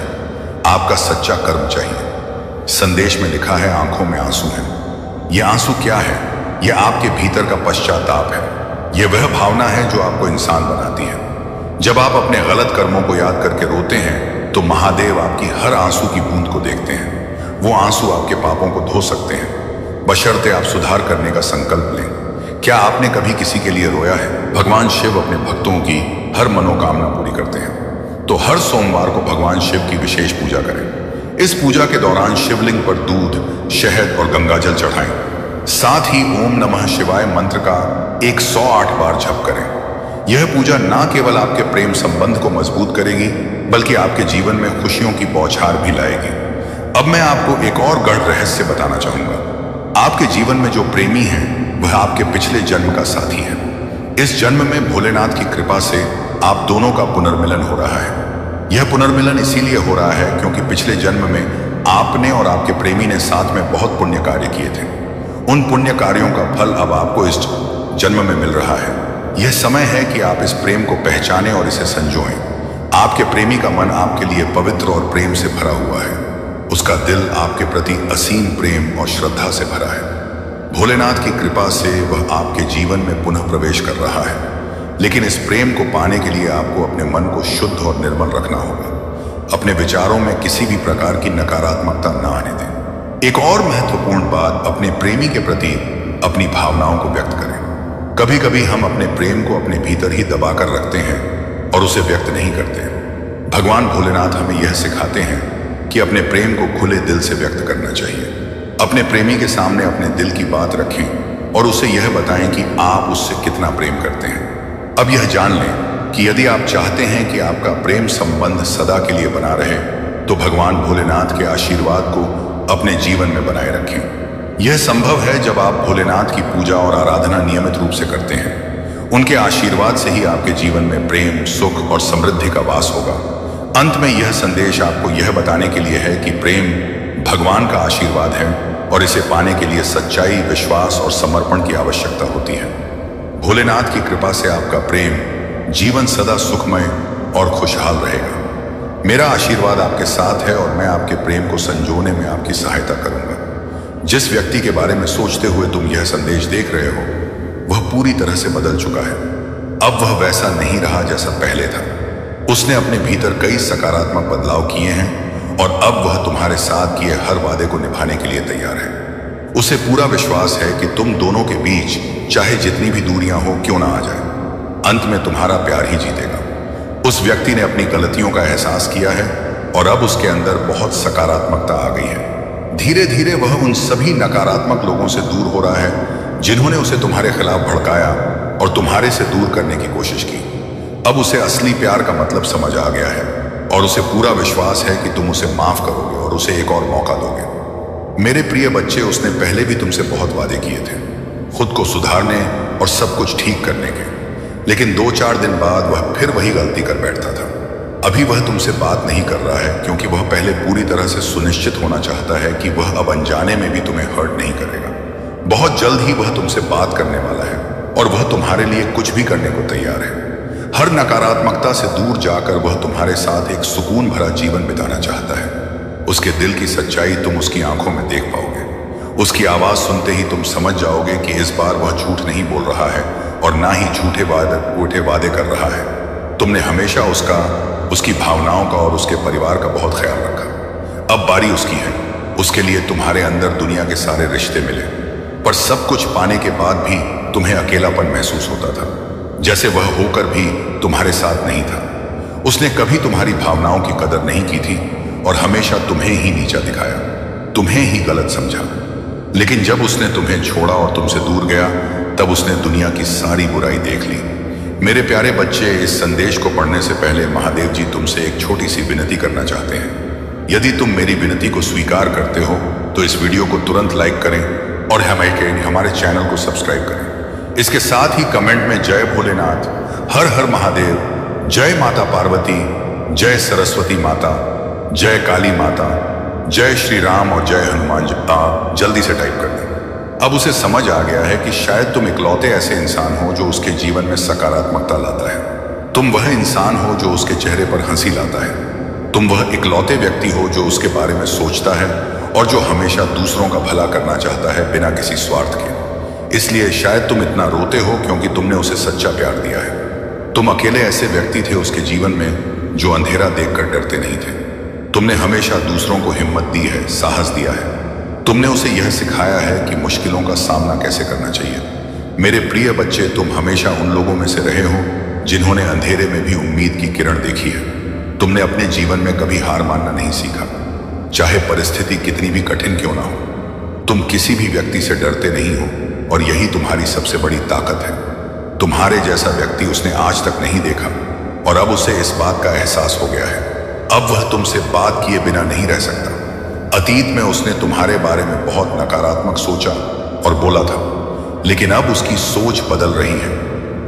आपका सच्चा कर्म चाहिए। संदेश में लिखा है, आंखों में आंसू हैं। ये आंसू क्या है? ये आपके भीतर का पश्चाताप है। यह वह भावना है जो आपको इंसान बनाती है। जब आप अपने गलत कर्मों को याद करके रोते हैं तो महादेव आपकी हर आंसू की बूंद को देखते हैं। वो आंसू आपके पापों को धो सकते हैं, बशर्ते आप सुधार करने का संकल्प लें। क्या आपने कभी किसी के लिए रोया है? भगवान शिव अपने भक्तों की हर मनोकामना पूरी करते हैं। तो हर सोमवार को भगवान शिव की विशेष पूजा करें। इस पूजा के दौरान शिवलिंग पर दूध, शहद और गंगाजल चढ़ाएं। साथ ही ओम नमः शिवाय मंत्र का 108 बार जप करें। यह पूजा न केवल आपके प्रेम संबंध को मजबूत करेगी, बल्कि आपके जीवन में खुशियों की बौछार भी लाएगी। अब मैं आपको एक और गढ़ रहस्य बताना चाहूंगा। आपके जीवन में जो प्रेमी है वह आपके पिछले जन्म का साथी है। इस जन्म में भोलेनाथ की कृपा से आप दोनों का पुनर्मिलन हो रहा है। यह पुनर्मिलन इसीलिए हो रहा है क्योंकि पिछले जन्म में आपने और आपके प्रेमी ने साथ में बहुत पुण्य कार्य किए थे। उन पुण्य कार्यों का फल अब आपको इस जन्म में मिल रहा है। यह समय है कि आप इस प्रेम को पहचानें और इसे संजोएं। आपके प्रेमी का मन आपके लिए पवित्र और प्रेम से भरा हुआ है। उसका दिल आपके प्रति असीम प्रेम और श्रद्धा से भरा है। भोलेनाथ की कृपा से वह आपके जीवन में पुनः प्रवेश कर रहा है, लेकिन इस प्रेम को पाने के लिए आपको अपने मन को शुद्ध और निर्मल रखना होगा। अपने विचारों में किसी भी प्रकार की नकारात्मकता न आने दें। एक और महत्वपूर्ण बात, अपने प्रेमी के प्रति अपनी भावनाओं को व्यक्त करें। कभी कभी हम अपने प्रेम को अपने भीतर ही दबाकर रखते हैं और उसे व्यक्त नहीं करते। भगवान भोलेनाथ हमें यह सिखाते हैं कि अपने प्रेम को खुले दिल से व्यक्त करना चाहिए। अपने प्रेमी के सामने अपने दिल की बात रखें और उसे यह बताएं कि आप उससे कितना प्रेम करते हैं। अब यह जान लें कि यदि आप चाहते हैं कि आपका प्रेम संबंध सदा के लिए बना रहे, तो भगवान भोलेनाथ के आशीर्वाद को अपने जीवन में बनाए रखें। यह संभव है जब आप भोलेनाथ की पूजा और आराधना नियमित रूप से करते हैं। उनके आशीर्वाद से ही आपके जीवन में प्रेम, सुख और समृद्धि का वास होगा। अंत में यह संदेश आपको यह बताने के लिए है कि प्रेम भगवान का आशीर्वाद है और इसे पाने के लिए सच्चाई, विश्वास और समर्पण की आवश्यकता होती है। भोलेनाथ की कृपा से आपका प्रेम जीवन सदा सुखमय और खुशहाल रहेगा। मेरा आशीर्वाद आपके साथ है और मैं आपके प्रेम को संजोने में आपकी सहायता करूंगा। जिस व्यक्ति के बारे में सोचते हुए तुम यह संदेश देख रहे हो, वह पूरी तरह से बदल चुका है। अब वह वैसा नहीं रहा जैसा पहले था। उसने अपने भीतर कई सकारात्मक बदलाव किए हैं और अब वह तुम्हारे साथ किए हर वादे को निभाने के लिए तैयार है। उसे पूरा विश्वास है कि तुम दोनों के बीच चाहे जितनी भी दूरियां हो क्यों ना आ जाए, अंत में तुम्हारा प्यार ही जीतेगा। उस व्यक्ति ने अपनी गलतियों का एहसास किया है और अब उसके अंदर बहुत सकारात्मकता आ गई है। धीरे धीरे वह उन सभी नकारात्मक लोगों से दूर हो रहा है जिन्होंने उसे तुम्हारे खिलाफ भड़काया और तुम्हारे से दूर करने की कोशिश की। अब उसे असली प्यार का मतलब समझ आ गया है और उसे पूरा विश्वास है कि तुम उसे माफ करोगे और उसे एक और मौका दोगे। मेरे प्रिय बच्चे, उसने पहले भी तुमसे बहुत वादे किए थे, खुद को सुधारने और सब कुछ ठीक करने के, लेकिन 2-4 दिन बाद वह फिर वही गलती कर बैठता था। अभी वह तुमसे बात नहीं कर रहा है क्योंकि वह पहले पूरी तरह से सुनिश्चित होना चाहता है कि वह अब अनजाने में भी तुम्हें हर्ट नहीं करेगा। बहुत जल्द ही वह तुमसे बात करने वाला है और वह तुम्हारे लिए कुछ भी करने को तैयार है। हर नकारात्मकता से दूर जाकर वह तुम्हारे साथ एक सुकून भरा जीवन बिताना चाहता है। उसके दिल की सच्चाई तुम उसकी आंखों में देख पाओगे। उसकी आवाज सुनते ही तुम समझ जाओगे कि इस बार वह झूठ नहीं बोल रहा है और ना ही झूठे वादे कर रहा है। तुमने हमेशा उसकी भावनाओं का और उसके परिवार का बहुत ख्याल रखा। अब बारी उसकी है। उसके लिए तुम्हारे अंदर दुनिया के सारे रिश्ते मिले, पर सब कुछ पाने के बाद भी तुम्हें अकेलापन महसूस होता था, जैसे वह होकर भी तुम्हारे साथ नहीं था। उसने कभी तुम्हारी भावनाओं की कदर नहीं की थी और हमेशा तुम्हें ही नीचा दिखाया, तुम्हें ही गलत समझा। लेकिन जब उसने तुम्हें छोड़ा और तुमसे दूर गया, तब उसने दुनिया की सारी बुराई देख ली। मेरे प्यारे बच्चे, इस संदेश को पढ़ने से पहले महादेव जी तुमसे एक छोटी सी विनती करना चाहते हैं। यदि तुम मेरी विनती को स्वीकार करते हो तो इस वीडियो को तुरंत लाइक करें और हमारे चैनल को सब्सक्राइब करें। इसके साथ ही कमेंट में जय भोलेनाथ, हर हर महादेव, जय माता पार्वती, जय सरस्वती माता, जय काली माता, जय श्री राम और जय हनुमान जल्दी से टाइप कर दें। अब उसे समझ आ गया है कि शायद तुम इकलौते ऐसे इंसान हो जो उसके जीवन में सकारात्मकता लाता है। तुम वह इंसान हो जो उसके चेहरे पर हंसी लाता है। तुम वह इकलौते व्यक्ति हो जो उसके बारे में सोचता है और जो हमेशा दूसरों का भला करना चाहता है बिना किसी स्वार्थ के। इसलिए शायद तुम इतना रोते हो क्योंकि तुमने उसे सच्चा प्यार दिया है। तुम अकेले ऐसे व्यक्ति थे उसके जीवन में जो अंधेरा देखकर डरते नहीं थे। तुमने हमेशा दूसरों को हिम्मत दी है, साहस दिया है। तुमने उसे यह सिखाया है कि मुश्किलों का सामना कैसे करना चाहिए। मेरे प्रिय बच्चे, तुम हमेशा उन लोगों में से रहे हो जिन्होंने अंधेरे में भी उम्मीद की किरण देखी है। तुमने अपने जीवन में कभी हार मानना नहीं सीखा, चाहे परिस्थिति कितनी भी कठिन क्यों ना हो। तुम किसी भी व्यक्ति से डरते नहीं हो और यही तुम्हारी सबसे बड़ी ताकत है। तुम्हारे जैसा व्यक्ति उसने आज तक नहीं देखा और अब उसे इस बात का एहसास हो गया है। अब वह तुमसे बात किए बिना नहीं रह सकता। अतीत में उसने तुम्हारे बारे में बहुत नकारात्मक सोचा और बोला था, लेकिन अब उसकी सोच बदल रही है।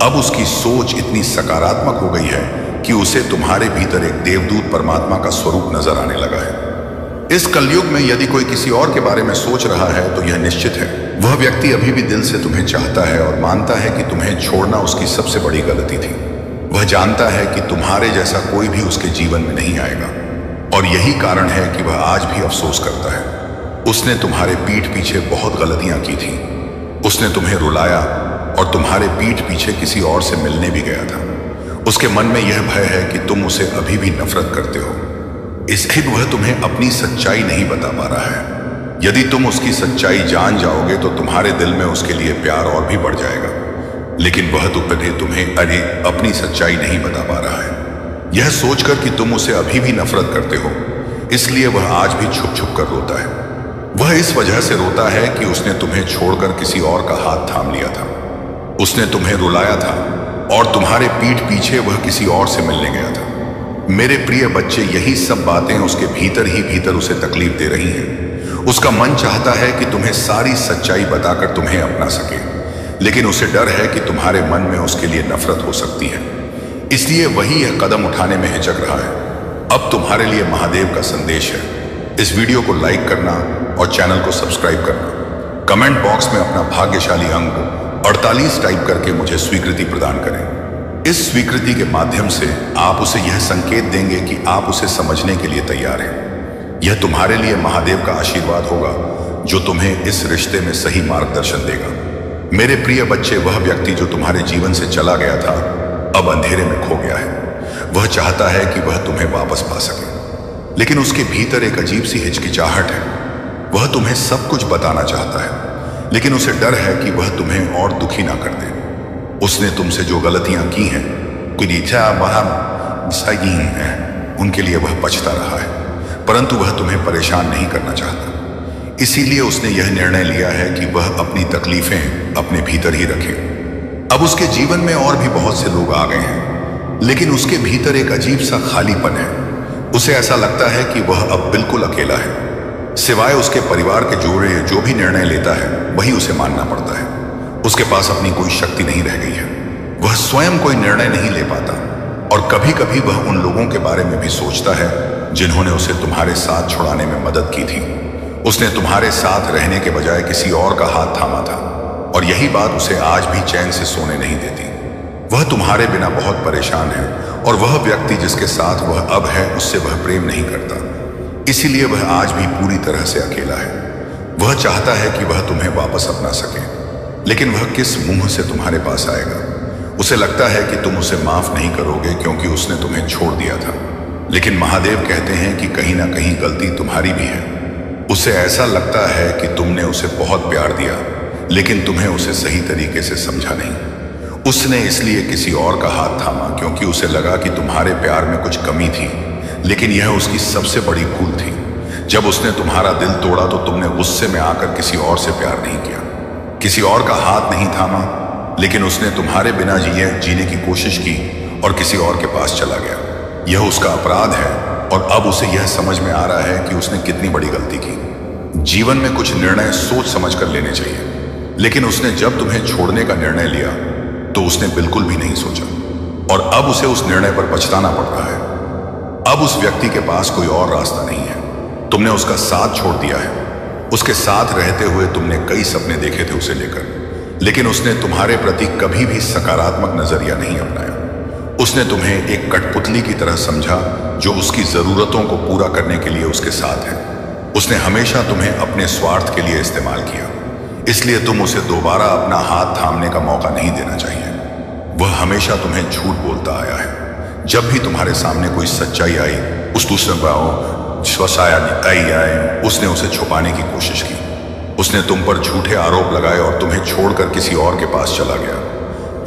अब उसकी सोच इतनी सकारात्मक हो गई है कि उसे तुम्हारे भीतर एक देवदूत परमात्मा का स्वरूप नजर आने लगा है। इस कलयुग में यदि कोई किसी और के बारे में सोच रहा है तो यह निश्चित है, वह व्यक्ति अभी भी दिल से तुम्हें चाहता है और मानता है कि तुम्हें छोड़ना उसकी सबसे बड़ी गलती थी। वह जानता है कि तुम्हारे जैसा कोई भी उसके जीवन में नहीं आएगा और यही कारण है कि वह आज भी अफसोस करता है। उसने तुम्हारे पीठ पीछे बहुत गलतियां की थी। उसने तुम्हें रुलाया और तुम्हारे पीठ पीछे किसी और से मिलने भी गया था। उसके मन में यह भय है कि तुम उसे अभी भी नफरत करते हो, इसलिए वह तुम्हें अपनी सच्चाई नहीं बता पा रहा है। यदि तुम उसकी सच्चाई जान जाओगे तो तुम्हारे दिल में उसके लिए प्यार और भी बढ़ जाएगा, लेकिन वह तुम्हें अपनी सच्चाई नहीं बता पा रहा है। यह सोचकर कि तुम उसे अभी भी नफरत करते हो, इसलिए वह आज भी छुप छुप कर रोता है। वह इस वजह से रोता है कि उसने तुम्हें छोड़कर किसी और का हाथ थाम लिया था। उसने तुम्हें रुलाया था और तुम्हारे पीठ पीछे वह किसी और से मिलने गया था। मेरे प्रिय बच्चे, यही सब बातें उसके भीतर ही भीतर उसे तकलीफ दे रही हैं। उसका मन चाहता है कि तुम्हें सारी सच्चाई बताकर तुम्हें अपना सके, लेकिन उसे डर है कि तुम्हारे मन में उसके लिए नफरत हो सकती है, इसलिए वही यह कदम उठाने में हिचक रहा है। अब तुम्हारे लिए महादेव का संदेश है। इस वीडियो को लाइक करना और चैनल को सब्सक्राइब करना। कमेंट बॉक्स में अपना भाग्यशाली अंक 48 टाइप करके मुझे स्वीकृति प्रदान करें। इस स्वीकृति के माध्यम से आप उसे यह संकेत देंगे कि आप उसे समझने के लिए तैयार हैं। यह तुम्हारे लिए महादेव का आशीर्वाद होगा जो तुम्हें इस रिश्ते में सही मार्गदर्शन देगा। मेरे प्रिय बच्चे, वह व्यक्ति जो तुम्हारे जीवन से चला गया था अब अंधेरे में खो गया है। वह चाहता है कि वह तुम्हें वापस पा सके, लेकिन उसके भीतर एक अजीब सी हिचकिचाहट है। वह तुम्हें सब कुछ बताना चाहता है, लेकिन उसे डर है कि वह तुम्हें और दुखी ना कर दे। उसने तुमसे जो गलतियां की हैं, उनके लिए वह पछता रहा है, परंतु वह तुम्हें परेशान नहीं करना चाहता। इसीलिए उसने यह निर्णय लिया है कि वह अपनी तकलीफें अपने भीतर ही रखे। अब उसके जीवन में और भी बहुत से लोग आ गए हैं, लेकिन उसके भीतर एक अजीब सा खालीपन है। उसे ऐसा लगता है कि वह अब बिल्कुल अकेला है। सिवाय उसके परिवार के जो भी निर्णय लेता है वही उसे मानना पड़ता है। उसके पास अपनी कोई शक्ति नहीं रह गई है। वह स्वयं कोई निर्णय नहीं ले पाता और कभी कभी वह उन लोगों के बारे में भी सोचता है जिन्होंने उसे तुम्हारे साथ छुड़ाने में मदद की थी। उसने तुम्हारे साथ रहने के बजाय किसी और का हाथ थामा था और यही बात उसे आज भी चैन से सोने नहीं देती। वह तुम्हारे बिना बहुत परेशान है और वह व्यक्ति जिसके साथ वह अब है उससे वह प्रेम नहीं करता, इसीलिए वह आज भी पूरी तरह से अकेला है। वह चाहता है कि वह तुम्हें वापस अपना सके, लेकिन वह किस मुंह से तुम्हारे पास आएगा। उसे लगता है कि तुम उसे माफ नहीं करोगे क्योंकि उसने तुम्हें छोड़ दिया था, लेकिन महादेव कहते हैं कि कहीं ना कहीं गलती तुम्हारी भी है। उसे ऐसा लगता है कि तुमने उसे बहुत प्यार दिया, लेकिन तुम्हें उसे सही तरीके से समझा नहीं। उसने इसलिए किसी और का हाथ थामा क्योंकि उसे लगा कि तुम्हारे प्यार में कुछ कमी थी, लेकिन यह उसकी सबसे बड़ी भूल थी। जब उसने तुम्हारा दिल तोड़ा तो तुमने गुस्से में आकर किसी और से प्यार नहीं किया, किसी और का हाथ नहीं थामा, लेकिन उसने तुम्हारे बिना जीने की कोशिश की और किसी और के पास चला गया। यह उसका अपराध है और अब उसे यह समझ में आ रहा है कि उसने कितनी बड़ी गलती की। जीवन में कुछ निर्णय सोच समझ कर लेने चाहिए, लेकिन उसने जब तुम्हें छोड़ने का निर्णय लिया तो उसने बिल्कुल भी नहीं सोचा और अब उसे उस निर्णय पर पछताना पड़ रहा है। अब उस व्यक्ति के पास कोई और रास्ता नहीं है। तुमने उसका साथ छोड़ दिया है। उसके साथ रहते हुए तुमने कई सपने देखे थे उसे लेकर, लेकिन उसने तुम्हारे प्रति कभी भी सकारात्मक नजरिया नहीं अपनाया। उसने तुम्हें एक कठपुतली की तरह समझा जो उसकी जरूरतों को पूरा करने के लिए उसके साथ है। उसने हमेशा तुम्हें अपने स्वार्थ के लिए इस्तेमाल किया, इसलिए तुम उसे दोबारा अपना हाथ थामने का मौका नहीं देना चाहिए। वह हमेशा तुम्हें झूठ बोलता आया है। जब भी तुम्हारे सामने कोई सच्चाई आई, उसने उसे छुपाने की कोशिश की। उसने तुम पर झूठे आरोप लगाए और तुम्हें छोड़कर किसी और के पास चला गया,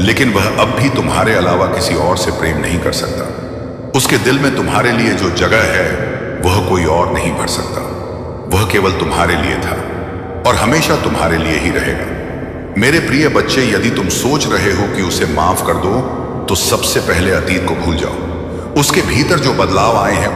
लेकिन वह अब भी तुम्हारे अलावा किसी और से प्रेम नहीं कर सकता। उसके दिल में तुम्हारे लिए जो जगह है वह कोई और नहीं भर सकता। वह केवल तुम्हारे लिए था और हमेशा तुम्हारे लिए ही रहेगा। मेरे प्रिय बच्चे, यदि तुम सोच रहे हो कि उसे माफ कर दो तो सबसे पहले अतीत को भूल जाओ। उसके भीतर जो बदलाव आए हैं